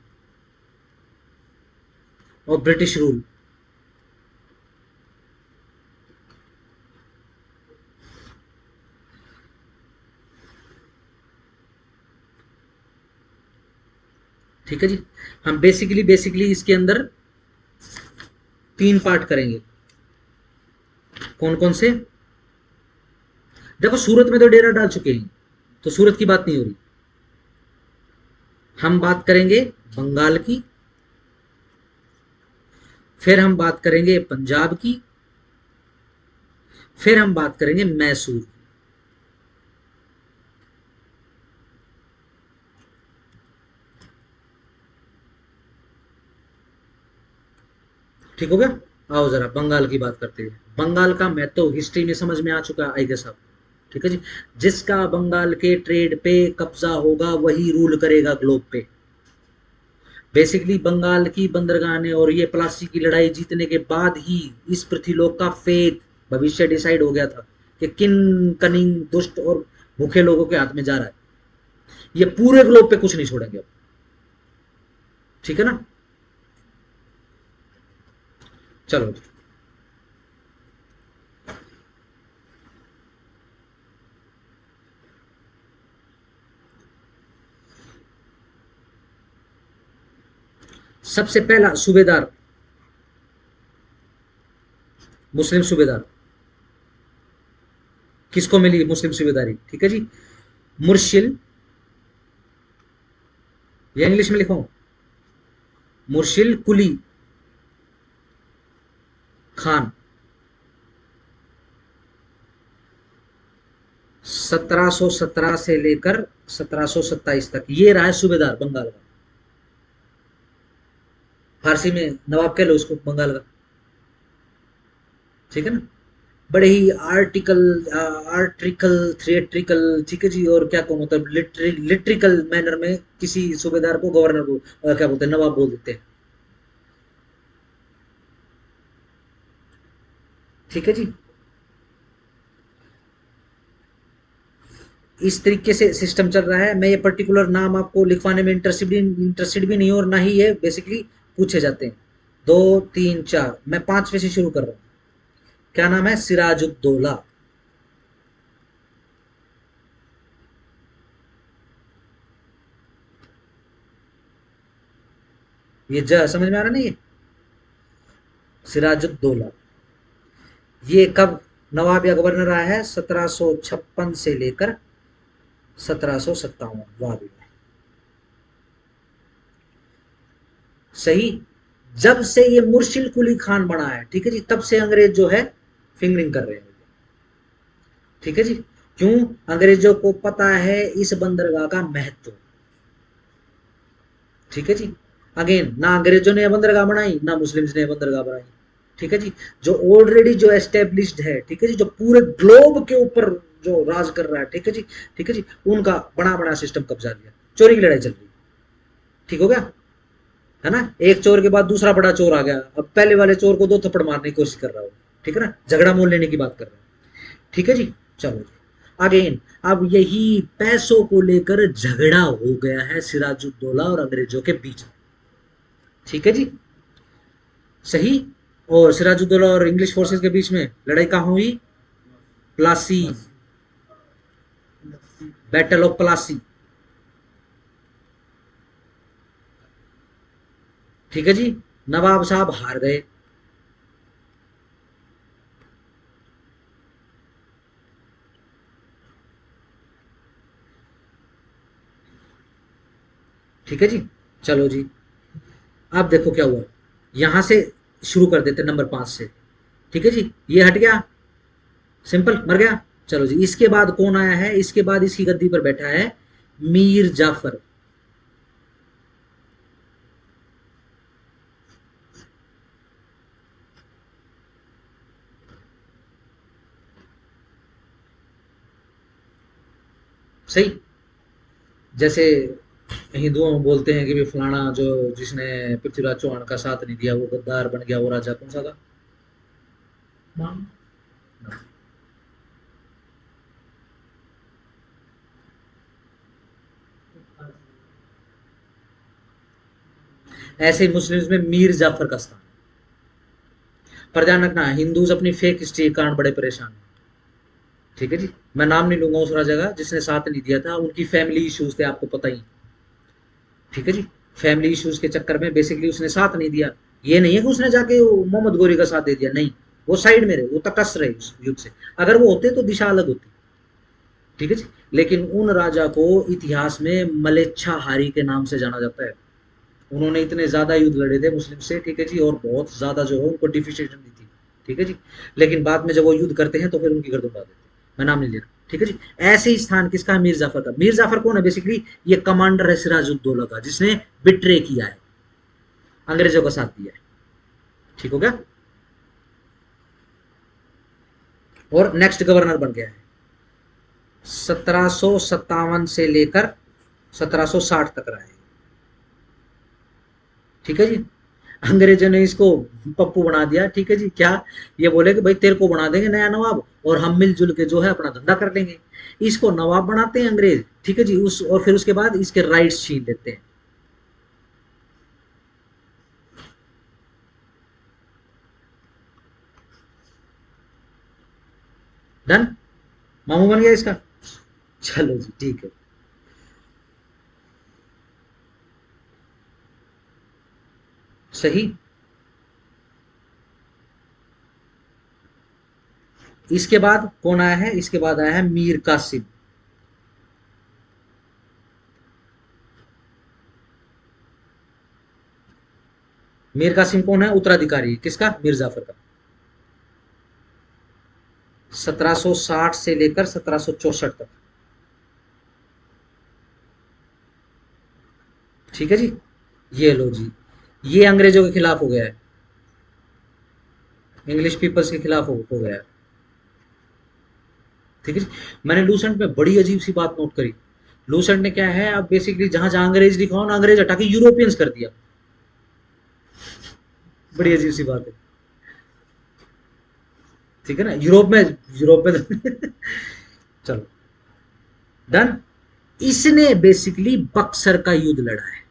और ब्रिटिश रूल, ठीक है जी। हम बेसिकली इसके अंदर 3 पार्ट करेंगे, कौन कौन से, देखो सूरत में तो डेरा डाल चुके हैं तो सूरत की बात नहीं हो रही, हम बात करेंगे बंगाल की, फिर हम बात करेंगे पंजाब की, फिर हम बात करेंगे मैसूर की, ठीक हो गया। आओ जरा बंगाल की बात करते हैं, बंगाल का मैं तो हिस्ट्री में समझ में आ चुका आई गेस आप, ठीक है जी। जिसका बंगाल के ट्रेड पे कब्जा होगा वही रूल करेगा ग्लोब पे। बेसिकली बंगाल की बंदरगाह ने और ये प्लासी की लड़ाई जीतने के बाद ही इस पृथ्वीलोक का फेत भविष्य डिसाइड हो गया था कि किन कनिंग दुष्ट और भूखे लोगों के हाथ में जा रहा है, ये पूरे ग्लोब पे कुछ नहीं छोड़ेंगे अब, ठीक है ना। चलो सबसे पहला सूबेदार, मुस्लिम सूबेदार, किसको मिली मुस्लिम सूबेदारी, ठीक है जी, मुर्शिल, या इंग्लिश में लिखो मुर्शिल कुली खान, 1717 से लेकर 1727 तक ये रहा है सूबेदार बंगाल का, फारसी में नवाब कह लो उसको बंगाल का, ठीक है ना। बड़े ही आर्टिकल थिएट्रिकल, ठीक है जी, और क्या कहूँ मतलब लिट्रिकल मैनर में किसी सूबेदार को गवर्नर को क्या बोलते हैं, नवाब बोल देते हैं, ठीक है जी। इस तरीके से सिस्टम चल रहा है। मैं ये पर्टिकुलर नाम आपको लिखवाने में इंटरेस्टेड भी नहीं हूं और ना ही ये बेसिकली पूछे जाते हैं। 2 3 4 मैं 5वें से शुरू कर रहा हूँ, क्या नाम है, सिराजुद्दौला, ये ज समझ में आ रहा नहीं, ये सिराजुद्दौला, ये कब नवाब या गवर्नर आया है, 1756 से लेकर 1757 वाह सही। जब से ये मुर्शिल कुली खान बना है, ठीक है जी, तब से अंग्रेज जो है फिंगरिंग कर रहे हैं, ठीक है जी। क्यों, अंग्रेजों को पता है इस बंदरगाह का महत्व, ठीक है जी। अगेन ना अंग्रेजों ने बंदरगाह बनाई ना मुस्लिम्स ने बंदरगाह बनाई, ठीक है जी, जो ऑलरेडी जो एस्टेब्लिश्ड है, ठीक है जी, जो पूरे ग्लोब के ऊपर जो राज कर रहा है, ठीक है जी, ठीक है जी, उनका बड़ा बड़ा सिस्टम कब्जा लिया, चोरी की लड़ाई चल रही, ठीक हो गया, है ना। एक चोर के बाद दूसरा बड़ा चोर आ गया, अब पहले वाले चोर को 2 थप्पड़ मारने की कोशिश कर रहा हो, ठीक है ना, झगड़ा मोल लेने की बात कर रहा है, ठीक है जी। चलो अगेन अब यही पैसों को लेकर झगड़ा हो गया है सिराजुद्दौला और अंग्रेजों के बीच में। ठीक है जी, सही। और सिराजुद्दौला और इंग्लिश फोर्सेस के बीच में लड़ाई कहाँ हुई? Plassey, battle of Plassey. ठीक है जी, नवाब साहब हार गए। ठीक है जी, चलो जी, अब देखो क्या हुआ। यहां से शुरू कर देते नंबर 5 से। ठीक है जी, ये हट गया, सिंपल, मर गया। चलो जी, इसके बाद कौन आया है? इसके बाद इसकी गद्दी पर बैठा है मीर जाफर। सही। जैसे हिंदुओं में बोलते हैं कि भी फलाना जो जिसने पृथ्वीराज चौहान का साथ नहीं दिया वो गद्दार बन गया, वो राजा कौन सा था? ऐसे ही मुस्लिम्स में मीर जाफर का स्थान। पर ध्यान रखना, हिंदूज अपनी फेक हिस्ट्री के कारण बड़े परेशान हैं। ठीक है जी, मैं नाम नहीं लूंगा उस राजा का जिसने साथ नहीं दिया था, उनकी फैमिली इश्यूज थे, आपको पता ही। ठीक है जी, फैमिली इश्यूज के चक्कर में बेसिकली उसने साथ नहीं दिया। ये नहीं है कि उसने जाके मोहम्मद गोरी का साथ दे दिया, नहीं, वो साइड में रहे, वो तटस्थ रहे उस युद्ध से। अगर वो होते तो दिशा अलग होती। ठीक है जी, लेकिन उन राजा को इतिहास में मलेच्छाहारी के नाम से जाना जाता है। उन्होंने इतने ज्यादा युद्ध लड़े थे मुस्लिम से, ठीक है जी, और बहुत ज्यादा जो है उनको डिफिशिएशन दी थी। ठीक है जी, लेकिन बाद में जब वो युद्ध करते हैं तो फिर उनकी गर्दन उड़ा देते हैं। मैं नाम नहीं ले रहा। ठीक है जी, ऐसे ही स्थान किसका है? मीर जाफर का। मीर जाफर कौन है? बेसिकली ये कमांडर है सिराजुद्दौला का, जिसने बिट्रे किया है, अंग्रेजों का साथ दिया है। ठीक हो गया। और नेक्स्ट गवर्नर बन गया है 1757 से लेकर 1760 तक रहा है। ठीक है जी, अंग्रेजों ने इसको पप्पू बना दिया। ठीक है जी, क्या? ये बोले कि भाई तेरे को बना देंगे नया नवाब और हम मिलजुल के जो है अपना धंधा कर लेंगे। इसको नवाब बनाते हैं अंग्रेज। ठीक है जी, उस और फिर उसके बाद इसके राइट्स छीन लेते हैं। डन, मामू बन गया इसका। चलो जी, ठीक है। सही। इसके बाद कौन आया है? इसके बाद आया है मीर कासिम। मीर कासिम कौन है? उत्तराधिकारी किसका? मीर जाफर का। 1760 से लेकर 1764 तक। ठीक है जी, ये लो जी, ये अंग्रेजों के खिलाफ हो गया है, इंग्लिश पीपल्स के खिलाफ हो गया है। ठीक है जी, मैंने लूसेंट में बड़ी अजीब सी बात नोट करी। लूसेंट ने क्या है, अब बेसिकली जहां जहां अंग्रेज लिखा हो ना, अंग्रेज हटा के यूरोपियंस कर दिया। बड़ी अजीब सी बात है। ठीक है ना, यूरोप में चलो, डन। इसने बेसिकली बक्सर का युद्ध लड़ा है।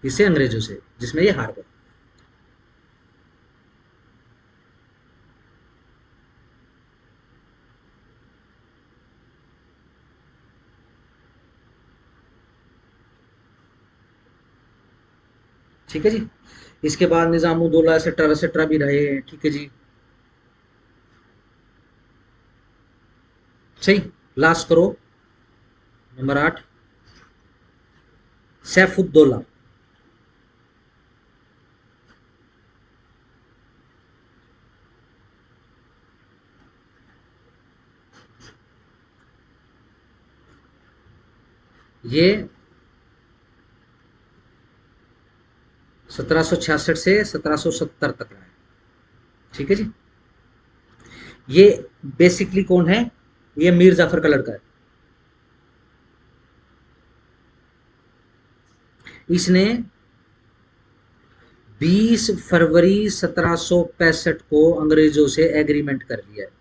इसे अंग्रेजों से, जिसमें ये हार गए। ठीक है जी, इसके बाद निजामुद्दौला एसेट्रा भी रहे हैं। ठीक है जी, सही। लास्ट करो, नंबर 8, सैफुद्दौला। ये 1766 से 1770 तक रहा है। ठीक है जी, ये बेसिकली कौन है? ये मीर जाफर का लड़का है। इसने 20 फरवरी 1765 को अंग्रेजों से एग्रीमेंट कर लिया है,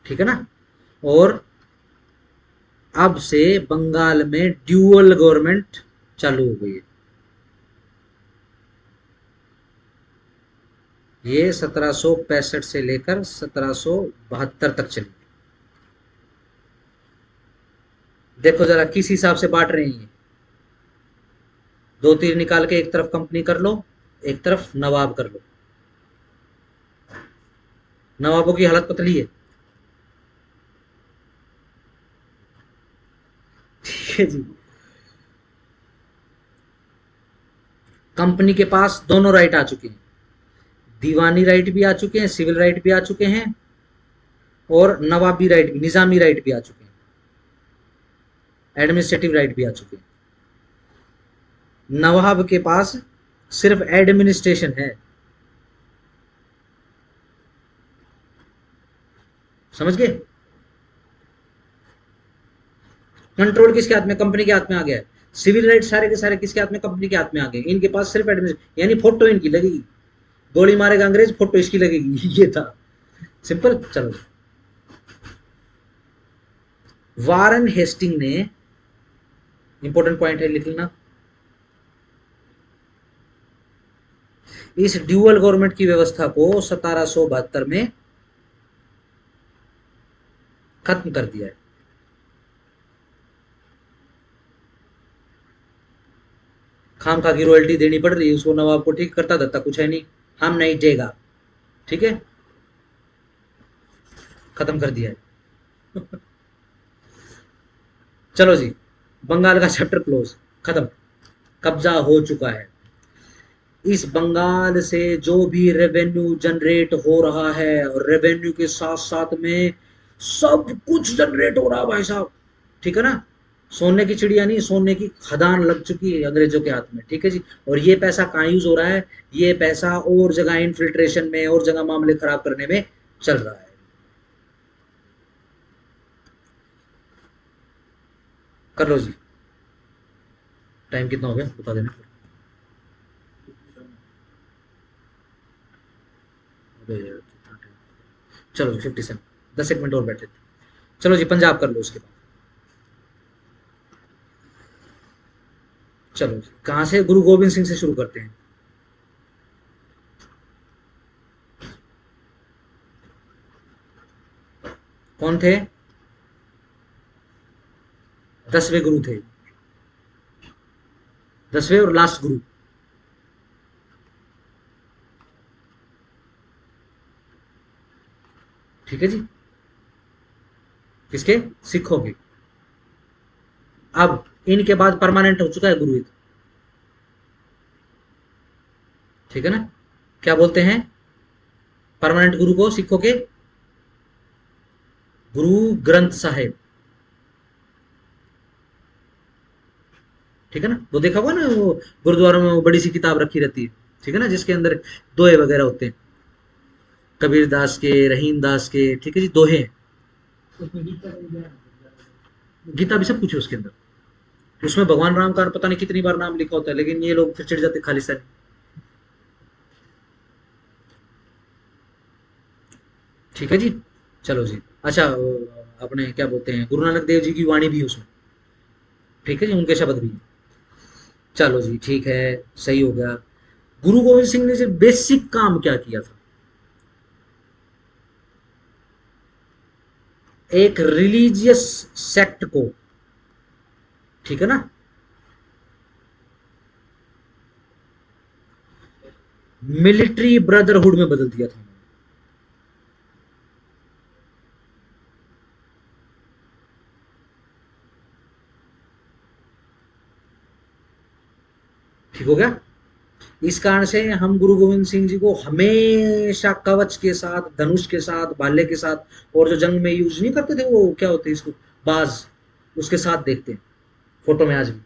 ठीक है ना। और अब से बंगाल में ड्यूअल गवर्नमेंट चालू हो गई है। ये 1765 से लेकर 1772 तक चली। देखो जरा किस हिसाब से बांट रहे हैं। दो तीर निकाल के एक तरफ कंपनी कर लो, एक तरफ नवाब कर लो। नवाबों की हालत पतली है, ठीक है जी। कंपनी के पास दोनों राइट आ चुके हैं, दीवानी राइट भी आ चुके हैं, सिविल राइट भी आ चुके हैं, और नवाबी राइट भी, निजामी राइट भी आ चुके हैं, एडमिनिस्ट्रेटिव राइट भी आ चुके हैं। नवाब के पास सिर्फ एडमिनिस्ट्रेशन है, समझ गए। कंट्रोल किसके हाथ में, कंपनी के हाथ में आ गया है। सिविल राइट सारे के सारे किसके हाथ में, कंपनी के हाथ में आ गए। इनके पास सिर्फ एडमिनिस्ट्रेशन, यानी फोटो इनकी लगेगी, गोली मारेगा अंग्रेज, फोटो इसकी लगेगी, ये था सिंपल। चलो, वारन हेस्टिंग ने, इंपॉर्टेंट पॉइंट है लिख लेना, इस ड्यूअल गवर्नमेंट की व्यवस्था को 1772 में खत्म कर दिया है। खाम खा की रॉयल्टी देनी पड़ रही है उसको, नवाब को, ठीक करता धरता कुछ है नहीं, हम नहीं देगा, ठीक है, खत्म कर दिया है। चलो जी, बंगाल का चैप्टर क्लोज, खत्म, कब्जा हो चुका है। इस बंगाल से जो भी रेवेन्यू जनरेट हो रहा है, और रेवेन्यू के साथ साथ में सब कुछ जनरेट हो रहा है भाई साहब, ठीक है ना। सोने की चिड़िया नहीं, सोने की खदान लग चुकी है अंग्रेजों के हाथ में, ठीक है जी। और ये पैसा कहाँ यूज हो रहा है, ये पैसा और जगह इन्फिल्ट्रेशन में, और जगह मामले खराब करने में चल रहा है। कर लो जी, टाइम कितना हो गया बता देना। अबे यार कितना टाइम, चलो जी 57, 10 एक मिनट और बैठे थे। चलो जी, पंजाब कर लो उसके बाद। चलो जी, कहाँ से, गुरु गोविंद सिंह से शुरू करते हैं। कौन थे, 10वें गुरु थे, 10वें और लास्ट गुरु, ठीक है जी। किसके, सिखों के। अब इनके बाद परमानेंट हो चुका है गुरु एक, ठीक है ना। क्या बोलते हैं परमानेंट गुरु को सिखों के, गुरु ग्रंथ साहिब, ठीक है ना। वो देखा हुआ ना, वो गुरुद्वारा में वो बड़ी सी किताब रखी रहती है, ठीक है ना, जिसके अंदर दोहे वगैरह होते हैं, कबीर दास के, रहीम दास के, ठीक है जी, दोहे। गीता भी सब कुछ है उसके अंदर। उसमें भगवान राम का पता नहीं कितनी बार नाम लिखा होता है, लेकिन ये लोग फिर चिढ़ जाते खालिस्तानी, ठीक है जी। चलो जी, अच्छा अपने क्या बोलते हैं, गुरु नानक देव जी की वाणी भी है उसमें, ठीक है जी, उनके शब्द भी। चलो जी ठीक है, सही हो गया। गुरु गोविंद सिंह ने जो बेसिक काम क्या किया था, एक रिलीजियस सेक्ट को, ठीक है ना, मिलिट्री ब्रदरहुड में बदल दिया था, ठीक हो गया। इस कारण से हम गुरु गोविंद सिंह जी को हमेशा कवच के साथ, धनुष के साथ, भाले के साथ, और जो जंग में यूज नहीं करते थे वो क्या होते हैं इसको, बाज, उसके साथ देखते हैं फोटो में आज भी,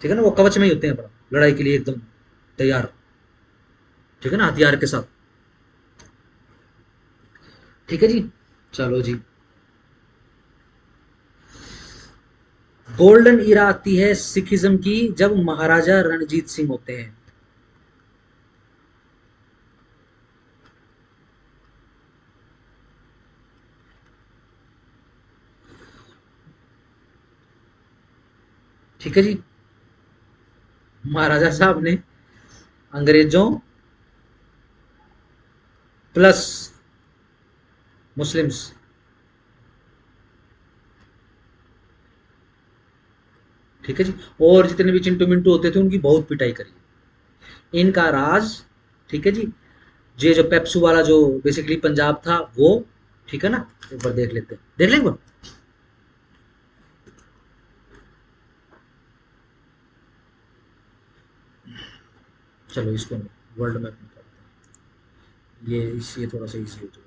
ठीक है ना। वो कवच में ही होते हैं अपना, लड़ाई के लिए एकदम तैयार, ठीक है ना, हथियार के साथ, ठीक है जी। चलो जी, गोल्डन ईरा आती है सिखिज्म की जब महाराजा रणजीत सिंह होते हैं। ठीक है जी। महाराजा साहब ने अंग्रेजों प्लस मुस्लिम्स, ठीक है जी, और जितने भी चिंटू मिंटू होते थे उनकी बहुत पिटाई करी। इनका राज, ठीक है जी, ये जो पेप्सू वाला जो बेसिकली पंजाब था वो, ठीक है ना, एक बार देख लेते हैं, देख लेंगे। चलो इसको वर्ल्ड मैप में करते हैं, ये थोड़ा सा इजी हो जाएगा।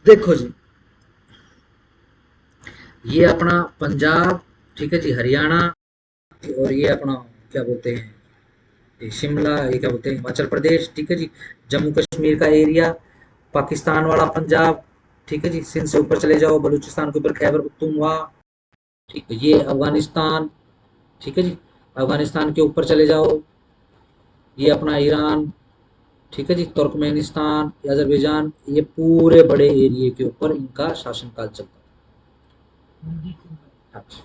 देखो जी, ये अपना पंजाब, ठीक है जी, हरियाणा, और ये अपना क्या बोलते हैं, ये शिमला, ये क्या बोलते हैं, हिमाचल प्रदेश, ठीक है जी, जम्मू कश्मीर का एरिया, पाकिस्तान वाला पंजाब, ठीक है जी, सिंध से ऊपर चले जाओ बलूचिस्तान के ऊपर खैबर पख्तूनख्वा, ठीक है, ये अफगानिस्तान, ठीक है जी, अफगानिस्तान के ऊपर चले जाओ, ये अपना ईरान, ठीक है जी, तुर्कमेनिस्तान, अजरबैजान, ये पूरे बड़े एरिए के ऊपर इनका शासनकाल चलता है। अच्छा,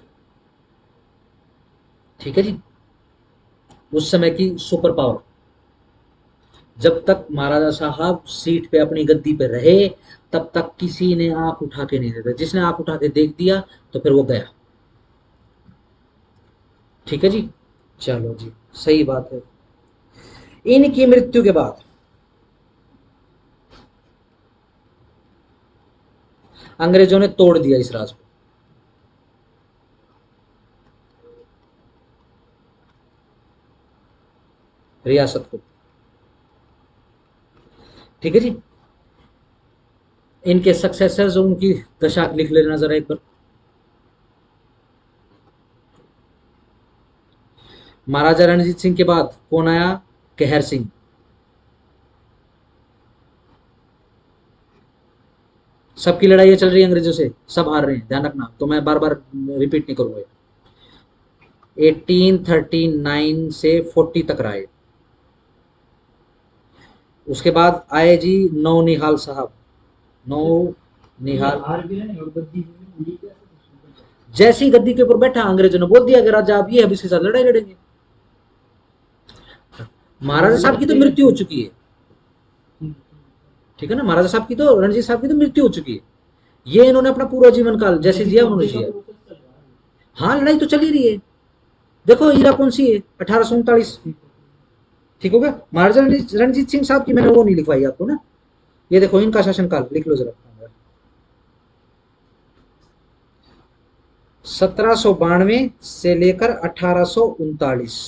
ठीक है जी। उस समय की सुपर पावर, जब तक महाराजा साहब सीट पे अपनी गद्दी पे रहे तब तक किसी ने आंख उठा के नहीं देखा, जिसने आंख उठा के देख दिया तो फिर वो गया। ठीक है जी। चलो जी, सही बात है। इनकी मृत्यु के बाद अंग्रेजों ने तोड़ दिया इस राज को। रियासत को, ठीक है जी। इनके सक्सेसर्स और उनकी दशा लिख लेना जरा एक बार। महाराजा रणजीत सिंह के बाद कौन आया? कहर सिंह। सबकी लड़ाई चल रही है अंग्रेजों से, सब हार रहे हैं, ध्यान रखना, तो मैं बार बार रिपीट नहीं करूंगा। 1839 से 40 तक रहे। उसके बाद आए जी नौनिहाल साहब। नौ निहाल जैसी गद्दी के ऊपर बैठा, अंग्रेजों ने बोल दिया कि राजा आप ये अब इसके साथ लड़ाई लड़ेंगे। महाराजा साहब की तो मृत्यु हो चुकी है, ठीक है ना, महाराजा साहब की तो, रणजीत साहब की तो मृत्यु हो चुकी है। ये इन्होंने अपना पूरा जीवन काल जैसे जिया उन्होंने जिया। हाँ, लड़ाई तो चल ही रही है। देखो हीरा कौन सी है, 1839। ठीक हो गया। महाराजा रणजीत सिंह साहब की मैंने वो नहीं लिखवाई आपको ना, ये देखो इनका शासनकाल लिख लो जरा। 1792 से लेकर 1839,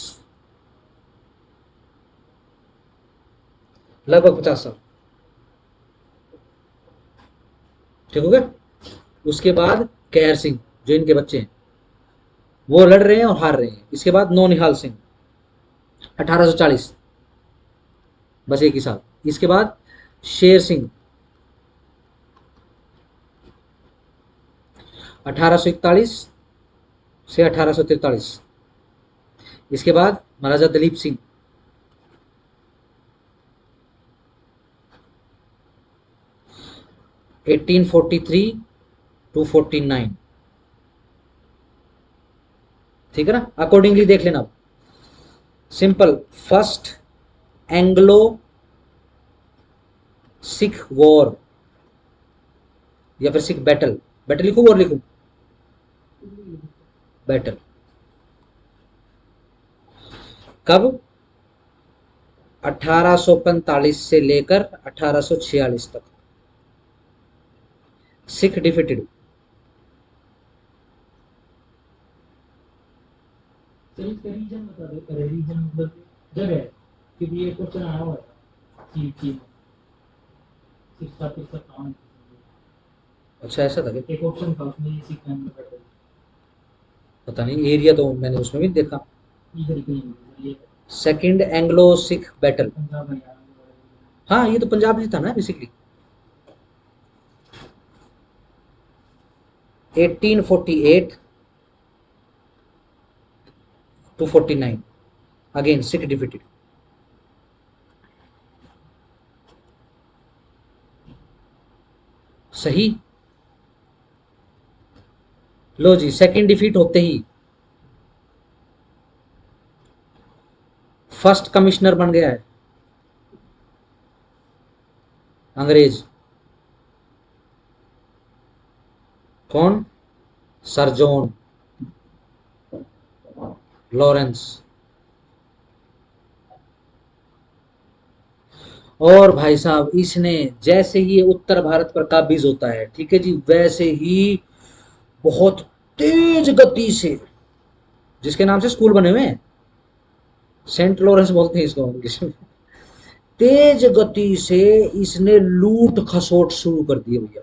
लगभग 50 साल। ठीक हो गया। उसके बाद कहर सिंह, जो इनके बच्चे हैं, वो लड़ रहे हैं और हार रहे हैं। इसके बाद नौनिहाल सिंह 1840, बस एक ही साल। इसके बाद शेर सिंह 1841 से 1843। इसके बाद महाराजा दलीप सिंह 1843 टू 49। ठीक है ना, अकॉर्डिंगली देख लेना। Simple, first Anglo Sikh war या फिर सिख बैटल, बैटल लिखूं और लिखूं, बैटल कब? 1845 से लेकर 1846 तक। सिख डिफीटेड। रीजन बता दो, रीजन मतलब जगह, क्योंकि ये क्वेश्चन आया हुआ था की शिक्षा किसका काम। अच्छा ऐसा था क्या? एक ऑप्शन था उसमें, ये सीखने में बैठे। पता नहीं, एरिया तो मैंने उसमें भी देखा। सेकंड एंग्लो सिख बैटल, हाँ ये तो पंजाब ही था ना basically. 1848 to 49, again Sikh defeated। सही। लो जी, सेकंड डिफीट होते ही फर्स्ट कमिश्नर बन गया है अंग्रेज। कौन? Sir John Lawrence. और भाई साहब इसने जैसे ही ये उत्तर भारत पर काबिज होता है, ठीक है जी, वैसे ही बहुत तेज गति से, जिसके नाम से स्कूल बने हुए हैं, सेंट लॉरेंस बोलते हैं इसको इंग्लिश में, तेज गति से इसने लूट खसोट शुरू कर दी भैया।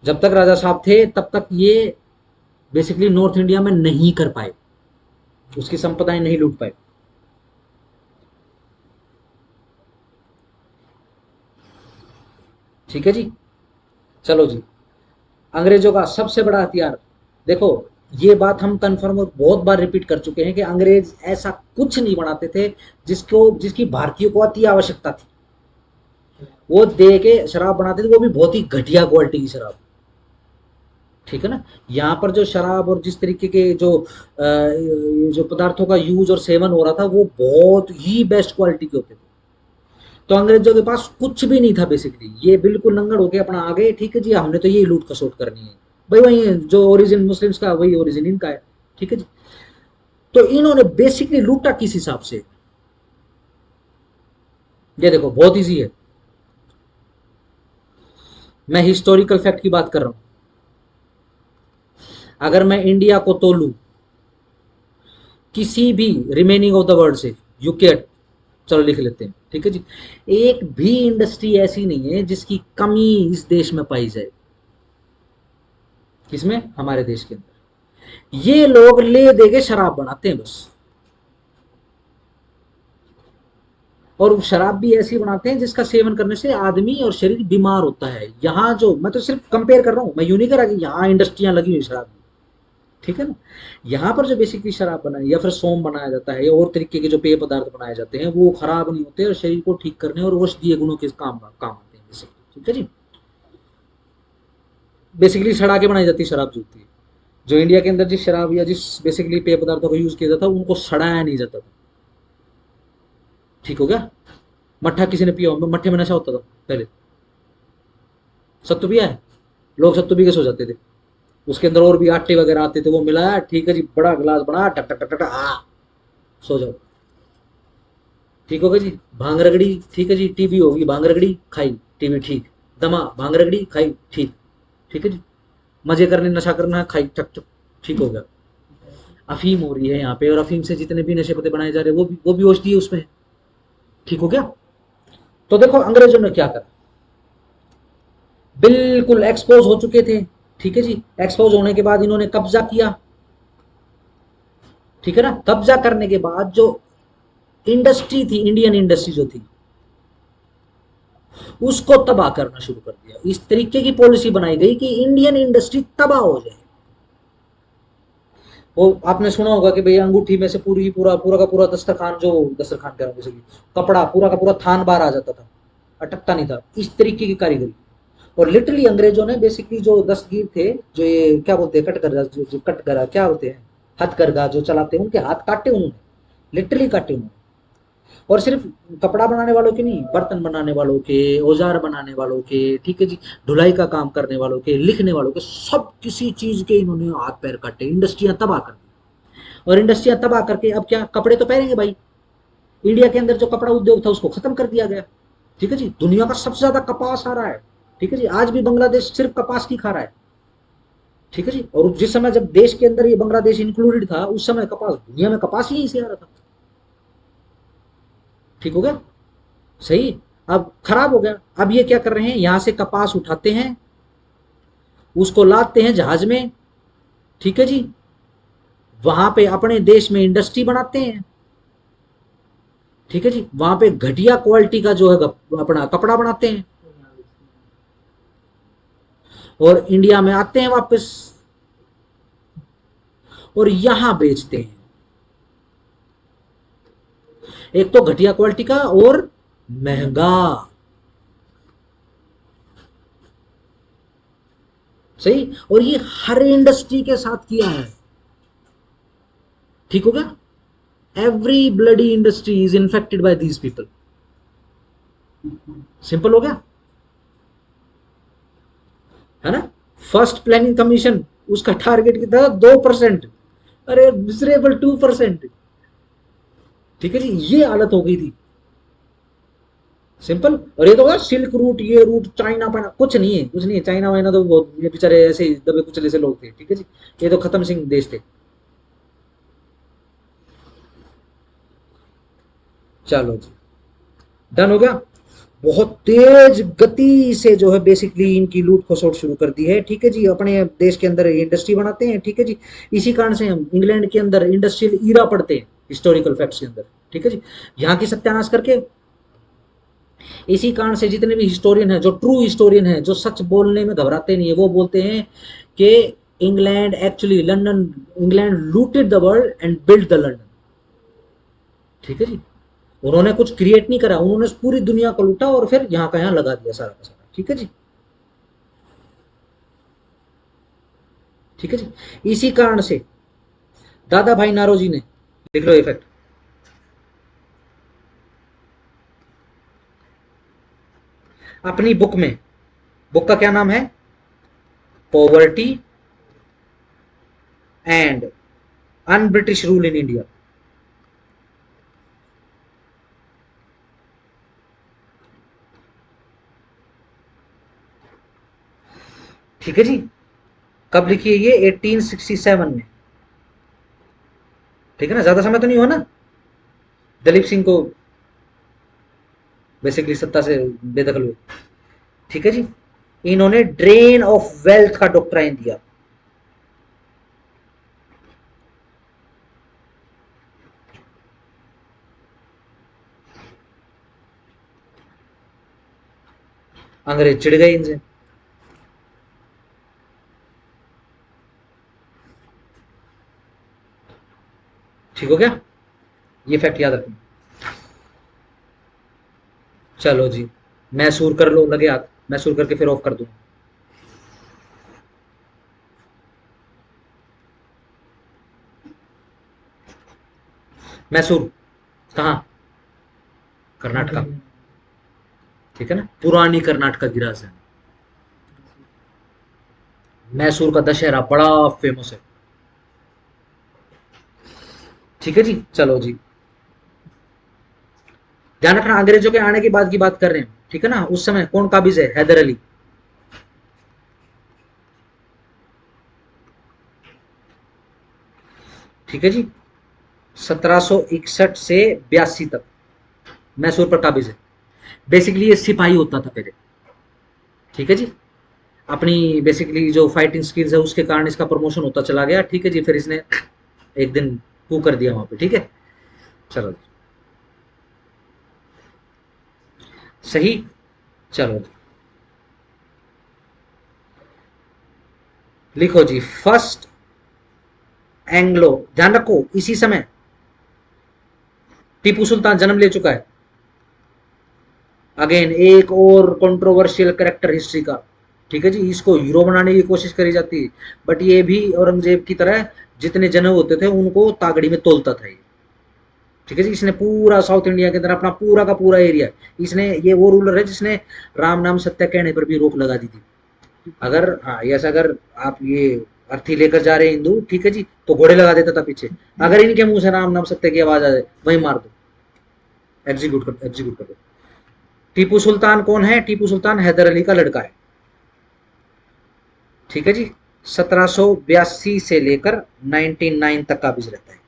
जब तक राजा साहब थे तब तक ये बेसिकली नॉर्थ इंडिया में नहीं कर पाए, उसकी संपदाएं नहीं लूट पाए। ठीक है जी। चलो जी, अंग्रेजों का सबसे बड़ा हथियार, देखो ये बात हम कन्फर्म और बहुत बार रिपीट कर चुके हैं कि अंग्रेज ऐसा कुछ नहीं बनाते थे जिसकी भारतीयों को अति आवश्यकता थी। वो दे के शराब बनाते थे, वो भी बहुत ही घटिया क्वालिटी की शराब। ठीक है ना। यहाँ पर जो शराब और जिस तरीके के जो पदार्थों का यूज और सेवन हो रहा था वो बहुत ही बेस्ट क्वालिटी के होते थे। तो अंग्रेजों के पास कुछ भी नहीं था बेसिकली, ये बिल्कुल नंगड़ होके अपना आ गए, ठीक है जी, हमने तो यही लूट खसोट करनी है भाई, वही जो ओरिजिन मुस्लिम्स का वही ओरिजिन इनका है। ठीक है जी। तो इन्होंने बेसिकली लूटा किस हिसाब से, ये देखो बहुत इजी है। मैं हिस्टोरिकल फैक्ट की बात कर रहा हूं। अगर मैं इंडिया को तोलूं किसी भी रिमेनिंग ऑफ द वर्ल्ड से, यूके, चलो लिख लेते हैं, ठीक है जी, एक भी इंडस्ट्री ऐसी नहीं है जिसकी कमी इस देश में पाई जाए। किसमें? हमारे देश के अंदर। ये लोग ले दे के शराब बनाते हैं बस, और शराब भी ऐसी बनाते हैं जिसका सेवन करने से आदमी और शरीर बीमार होता है। यहाँ जो मैं तो सिर्फ कंपेयर कर रहा हूं, मैं यूं नहीं करा कि यहाँ इंडस्ट्रियां लगी हुई शराब की, ठीक है ना। यहाँ पर जो बेसिकली शराब बनाई या फिर सोम बनाया जाता है या और तरीके के जो पेय पदार्थ बनाए जाते हैं वो खराब नहीं होते और शरीर को ठीक करने और औषधीय गुणों के काम आते हैं बेसिकली। ठीक है जी। बेसिकली सड़ा के बनाई जाती है शराब जो होती है, जो इंडिया के अंदर जिस शराब या जिस बेसिकली पेय पदार्थों का यूज किया जाता है उनको सड़ाया नहीं जाता था। ठीक हो गया। मट्ठा किसी ने पिया हो? मट्ठे में नशा होता था पहले। सत्तू पिया है? लोग सत्तू पी के सो जाते थे, उसके अंदर और भी आटे वगैरह आते थे, वो मिलाया, ठीक है जी, बड़ा गिलास बना, टक टक टक टक सो जाओ। ठीक होगा जी। भांग रगड़ी, ठीक है जी, टीबी होगी, भांग रगड़ी खाई, टीबी ठीक। दमा, भांग रगड़ी खाई, ठीक। ठीक है जी। मजे करने, नशा करना, खाई, टक टक, ठीक हो गया। अफीम हो रही है यहाँ पे, और अफीम से जितने भी नशे पत्ते बनाए जा रहे हैं वो भी औषधि है उसमें। ठीक हो गया। तो देखो अंग्रेजों ने क्या करा, बिल्कुल एक्सपोज हो चुके थे, ठीक है जी, एक्सपोज होने के बाद इन्होंने कब्जा किया। ठीक है ना। कब्जा करने के बाद जो इंडस्ट्री थी, इंडियन इंडस्ट्री जो थी, उसको तबाह करना शुरू कर दिया। इस तरीके की पॉलिसी बनाई गई कि इंडियन इंडस्ट्री तबाह हो जाए। वो आपने सुना होगा कि भाई अंगूठी में से पूरी पूरा पूरा का पूरा दस्तरखान, जो दस्तरखान कह रहा हूँ जैसे कपड़ा पूरा का पूरा थान बाहर आ जाता था, अटकता नहीं था। इस तरीके की कारीगरी। और लिटरली अंग्रेजों ने बेसिकली जो दस्तगीर थे, जो ये क्या बोलते हैं, कटकरगा, जो कटकरा क्या बोलते हैं, हथकरघा जो चलाते हैं, उनके हाथ काटे उन्होंने, लिटरली काटे उन्होंने। और सिर्फ कपड़ा बनाने वालों के नहीं, बर्तन बनाने वालों के, औजार बनाने वालों के, ठीक है जी, ढुलाई का काम करने वालों के, लिखने वालों के, सब किसी चीज के इन्होंने हाथ पैर काटे, इंडस्ट्रियां तबाह कर दी। और इंडस्ट्रियां तबाह करके अब क्या, कपड़े तो पहनेंगे भाई। इंडिया के अंदर जो कपड़ा उद्योग था उसको खत्म कर दिया गया। ठीक है जी। दुनिया का सबसे ज्यादा कपास आ रहा है। ठीक है जी। आज भी बांग्लादेश सिर्फ कपास की खा रहा है। ठीक है जी। और जिस समय जब देश के अंदर ये बांग्लादेश इंक्लूडेड था, उस समय कपास, दुनिया में कपास ही यहीं से आ रहा था। ठीक हो गया। सही। अब खराब हो गया। अब ये क्या कर रहे हैं, यहां से कपास उठाते हैं, उसको लादते हैं जहाज में, ठीक है जी, वहां पे अपने देश में इंडस्ट्री बनाते हैं, ठीक है जी, वहां पे घटिया क्वालिटी का जो है अपना कपड़ा बनाते हैं, और इंडिया में आते हैं वापस और यहां बेचते हैं। एक तो घटिया क्वालिटी का और महंगा। सही। और ये हर इंडस्ट्री के साथ किया है। ठीक हो गया। Every bloody industry is infected by these people. Simple हो गया, है ना। फर्स्ट प्लानिंग कमीशन, उसका टारगेट कितना था, 2%। अरे मिजरेबल 2%। ठीक है जी, ये हालत हो गई थी। सिंपल। और ये तो होगा सिल्क रूट, ये रूट, चाइना पाना, कुछ नहीं है, कुछ नहीं है। चाइना वाइना तो बहुत, ये बेचारे ऐसे ही दबे कुचले से लोग थे, ठीक है जी। ये तो खत्म सिंह देश थे। चलो जी, डन हो गया। बहुत तेज गति से जो है बेसिकली इनकी लूट खसोट शुरू कर दी है, ठीक है जी। अपने देश के अंदर इंडस्ट्री बनाते हैं, ठीक है जी। इसी कारण से हम इंग्लैंड के अंदर इंडस्ट्रियल ईरा पढ़ते हैं हिस्टोरिकल फैक्ट्स के अंदर, ठीक है जी। यहाँ की सत्यानाश करके, इसी कारण से जितने भी हिस्टोरियन है, जो ट्रू हिस्टोरियन है, जो सच बोलने में घबराते नहीं है, वो बोलते हैं कि England actually London, England looted the world and build the London, ठीक है जी। उन्होंने कुछ क्रिएट नहीं करा, उन्होंने पूरी दुनिया को लूटा और फिर यहाँ का यहाँ लगा दिया सारा का सारा, ठीक है जी। ठीक है जी। इसी कारण से दादा भाई नारोजी ने, देख लो इफेक्ट, अपनी बुक में, बुक का क्या नाम है, poverty and un British rule in India. ठीक है जी। कब लिखी है ये, 1867 में, ठीक है ना। ज्यादा समय तो नहीं हुआ ना दलीप सिंह को बेसिकली सत्ता से बेदखल हुए, ठीक है जी। इन्होंने ड्रेन ऑफ वेल्थ का डॉक्ट्राइन दिया। अंग्रेज चिढ़ गए इनसे। ठीक हो गया, ये फैक्ट याद रखना। चलो जी, मैसूर कर लो, लगे हाथ, मैसूर करके फिर ऑफ कर दूं। मैसूर कहाँ, कर्नाटका, ठीक है ना, पुरानी कर्नाटका की राजधानी। मैसूर का दशहरा बड़ा फेमस है, ठीक है जी। चलो जी, ध्यान रखना अंग्रेजों के आने के बाद की बात कर रहे हैं, ठीक है ना। उस समय कौन काबिज है, हैदर अली, ठीक है जी। 1761 से 82 तक मैसूर पर काबिज है। बेसिकली ये सिपाही होता था पहले, ठीक है जी। अपनी बेसिकली जो फाइटिंग स्किल्स है उसके कारण इसका प्रमोशन होता चला गया, ठीक है जी। फिर इसने एक दिन कू कर दिया वहां पे, ठीक है। चलो जी, सही। चलो जी, लिखो जी, फर्स्ट एंग्लो, ध्यान रखो इसी समय टीपू सुल्तान जन्म ले चुका है। अगेन एक और कंट्रोवर्शियल कैरेक्टर हिस्ट्री का, ठीक है जी। इसको हीरो बनाने की कोशिश करी जाती है, बट ये भी औरंगजेब की तरह जितने जने होते थे उनको तागड़ी में तोलता था ये, ठीक है जी। इसने पूरा साउथ इंडिया के अंदर अपना पूरा का पूरा एरिया, इसने, ये वो रूलर है जिसने राम नाम सत्य कहने पर भी रोक लगा दी थी। अगर, हाँ यस, अगर आप ये अर्थी लेकर जा रहे हैं हिंदू, ठीक है जी, तो घोड़े लगा देता था पीछे। अगर इनके मुंह से राम नाम सत्य की आवाज आ जाए, वही मार दो, एग्जीक्यूट कर दो। टीपू सुल्तान कौन है, टीपू सुल्तान हैदर अली का लड़का है, ठीक है जी। 1782 से लेकर 1909 तक काबिज रहता है,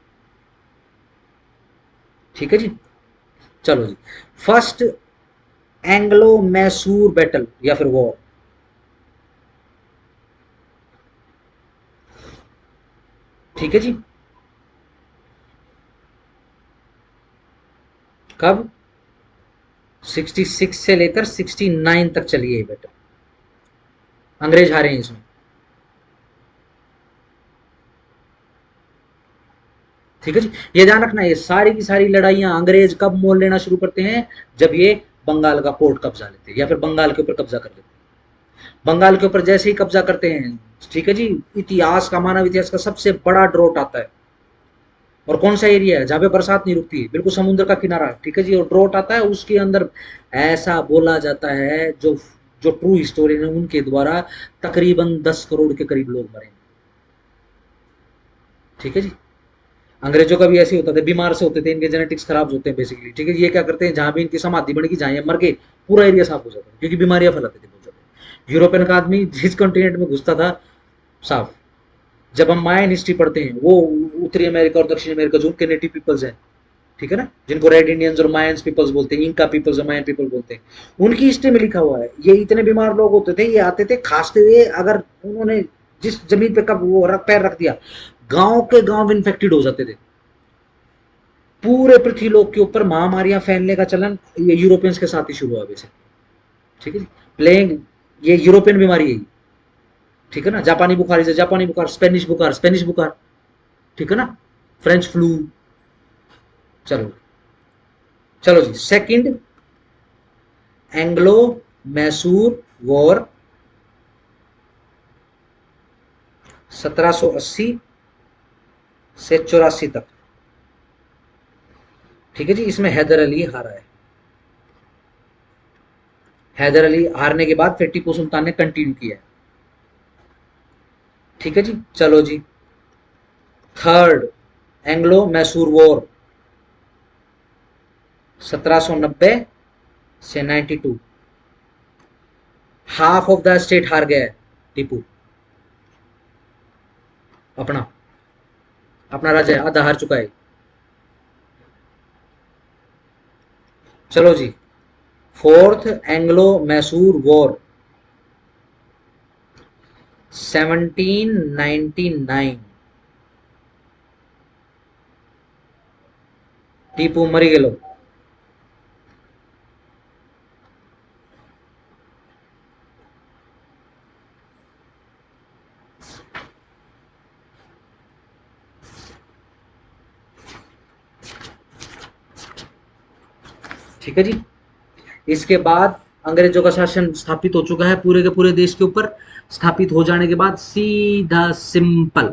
ठीक है जी। चलो जी, फर्स्ट एंग्लो मैसूर बैटल या फिर वॉर। ठीक है जी। कब? 66 से लेकर 69 तक चली है ये बैटल। अंग्रेज हारे हैं इसमें। ठीक है जी। ये ध्यान रखना, ये सारी की सारी लड़ाइयां अंग्रेज कब मोल लेना शुरू करते हैं? जब ये बंगाल का पोर्ट कब्जा लेते हैं या फिर बंगाल के ऊपर कब्जा कर लेते हैं। बंगाल के ऊपर जैसे ही कब्जा करते हैं, ठीक है जी, इतिहास का, मानव इतिहास का सबसे बड़ा ड्रोट आता है। और कौन सा एरिया है जहाँ पे बरसात नहीं रुकती है? बिल्कुल समुद्र का किनारा, ठीक है जी। और ड्रोट आता है, उसके अंदर ऐसा बोला जाता है, जो जो ट्रू हिस्टोरियन है उनके द्वारा तकरीबन 10 करोड़ के करीब लोग मरे। ठीक है जी। अंग्रेजों का भी ऐसे ही होता था, बीमार से होते थे, इनके जेनेटिक्स खराब होते हैं बेसिकली। ठीक है, ये क्या करते हैं, जहां भी इनकी समाधि बनेगी, जहां ये मर गए, पूरा एरिया साफ हो जाता है, क्योंकि बीमारियां फैलाते थे बहुत ज्यादा। यूरोपियन का आदमी जिस कॉन्टिनेंट में घुसता था, साफ। जब हम मायन हिस्ट्री पढ़ते हैं, वो उत्तरी अमेरिका और दक्षिण अमेरिका जो उनके नेटिव पीपल्स हैं, ठीक है ना, जिनको रेड इंडियंस और मायंस पीपल्स बोलते हैं, इंका पीपल्स और मायन पीपल बोलते हैं, उनकी हिस्ट्री में लिखा हुआ है, ये इतने बीमार लोग होते थे, ये आते थे खांसते हुए, अगर उन्होंने जिस जमीन पे कब वो पैर रख दिया, गांव के गांव इन्फेक्टेड हो जाते थे। पूरे पृथ्वीलोक के ऊपर महामारियां फैलने का चलन ये यूरोपियंस के साथ ही शुरू हुआ वैसे। ठीक है जी। प्लेग, ये यूरोपियन बीमारी है। ठीक है ना, जापानी बुखार से जापानी बुखार, स्पेनिश बुखार स्पेनिश बुखार, ठीक है ना, फ्रेंच फ्लू। चलो, चलो जी, सेकंड एंग्लो मैसूर वॉर 1780 से 84 तक। ठीक है जी। इसमें हैदर अली हारा है। हैदर अली हारने के बाद फिर टीपू सुल्तान ने कंटिन्यू किया है। ठीक है जी। चलो जी, थर्ड एंग्लो मैसूर वॉर 1790 से 92। हाफ ऑफ द स्टेट हार गया है टीपू। अपना अपना राज्य आधा हार चुका है। चलो जी, fourth Anglo Mysore war 1799। Tipu मरी गेलो। ठीक है जी। इसके बाद अंग्रेजों का शासन स्थापित हो चुका है पूरे के पूरे देश के ऊपर। स्थापित हो जाने के बाद सीधा सिंपल,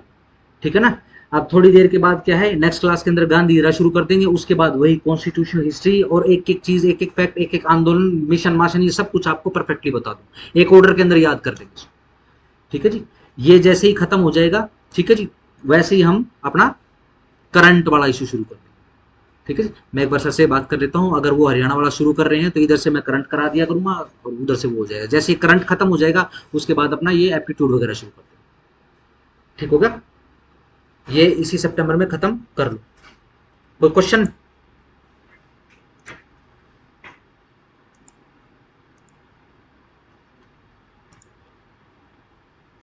ठीक है ना। अब थोड़ी देर के बाद क्या है, नेक्स्ट क्लास के अंदर गांधी एरा शुरू कर देंगे, उसके बाद वही कॉन्स्टिट्यूशनल हिस्ट्री और एक एक चीज, एक एक फैक्ट, एक एक आंदोलन, मिशन माशन, ये सब कुछ आपको परफेक्टली बता दूं, एक ऑर्डर के अंदर याद कर देंगे। ठीक है जी। ये जैसे ही खत्म हो जाएगा, ठीक है जी, वैसे ही हम अपना करंट वाला इशू शुरू कर देंगे। ठीक है जी। मैं एक बार सर से बात कर लेता हूँ, अगर वो हरियाणा वाला शुरू कर रहे हैं तो इधर से मैं करंट करा दिया करूंगा और उधर से वो हो जाएगा। जैसे ही करंट खत्म हो जाएगा, उसके बाद अपना ये एप्टीट्यूड वगैरह शुरू कर देंगे। ठीक होगा, ये इसी सितंबर में खत्म कर लो। कोई क्वेश्चन?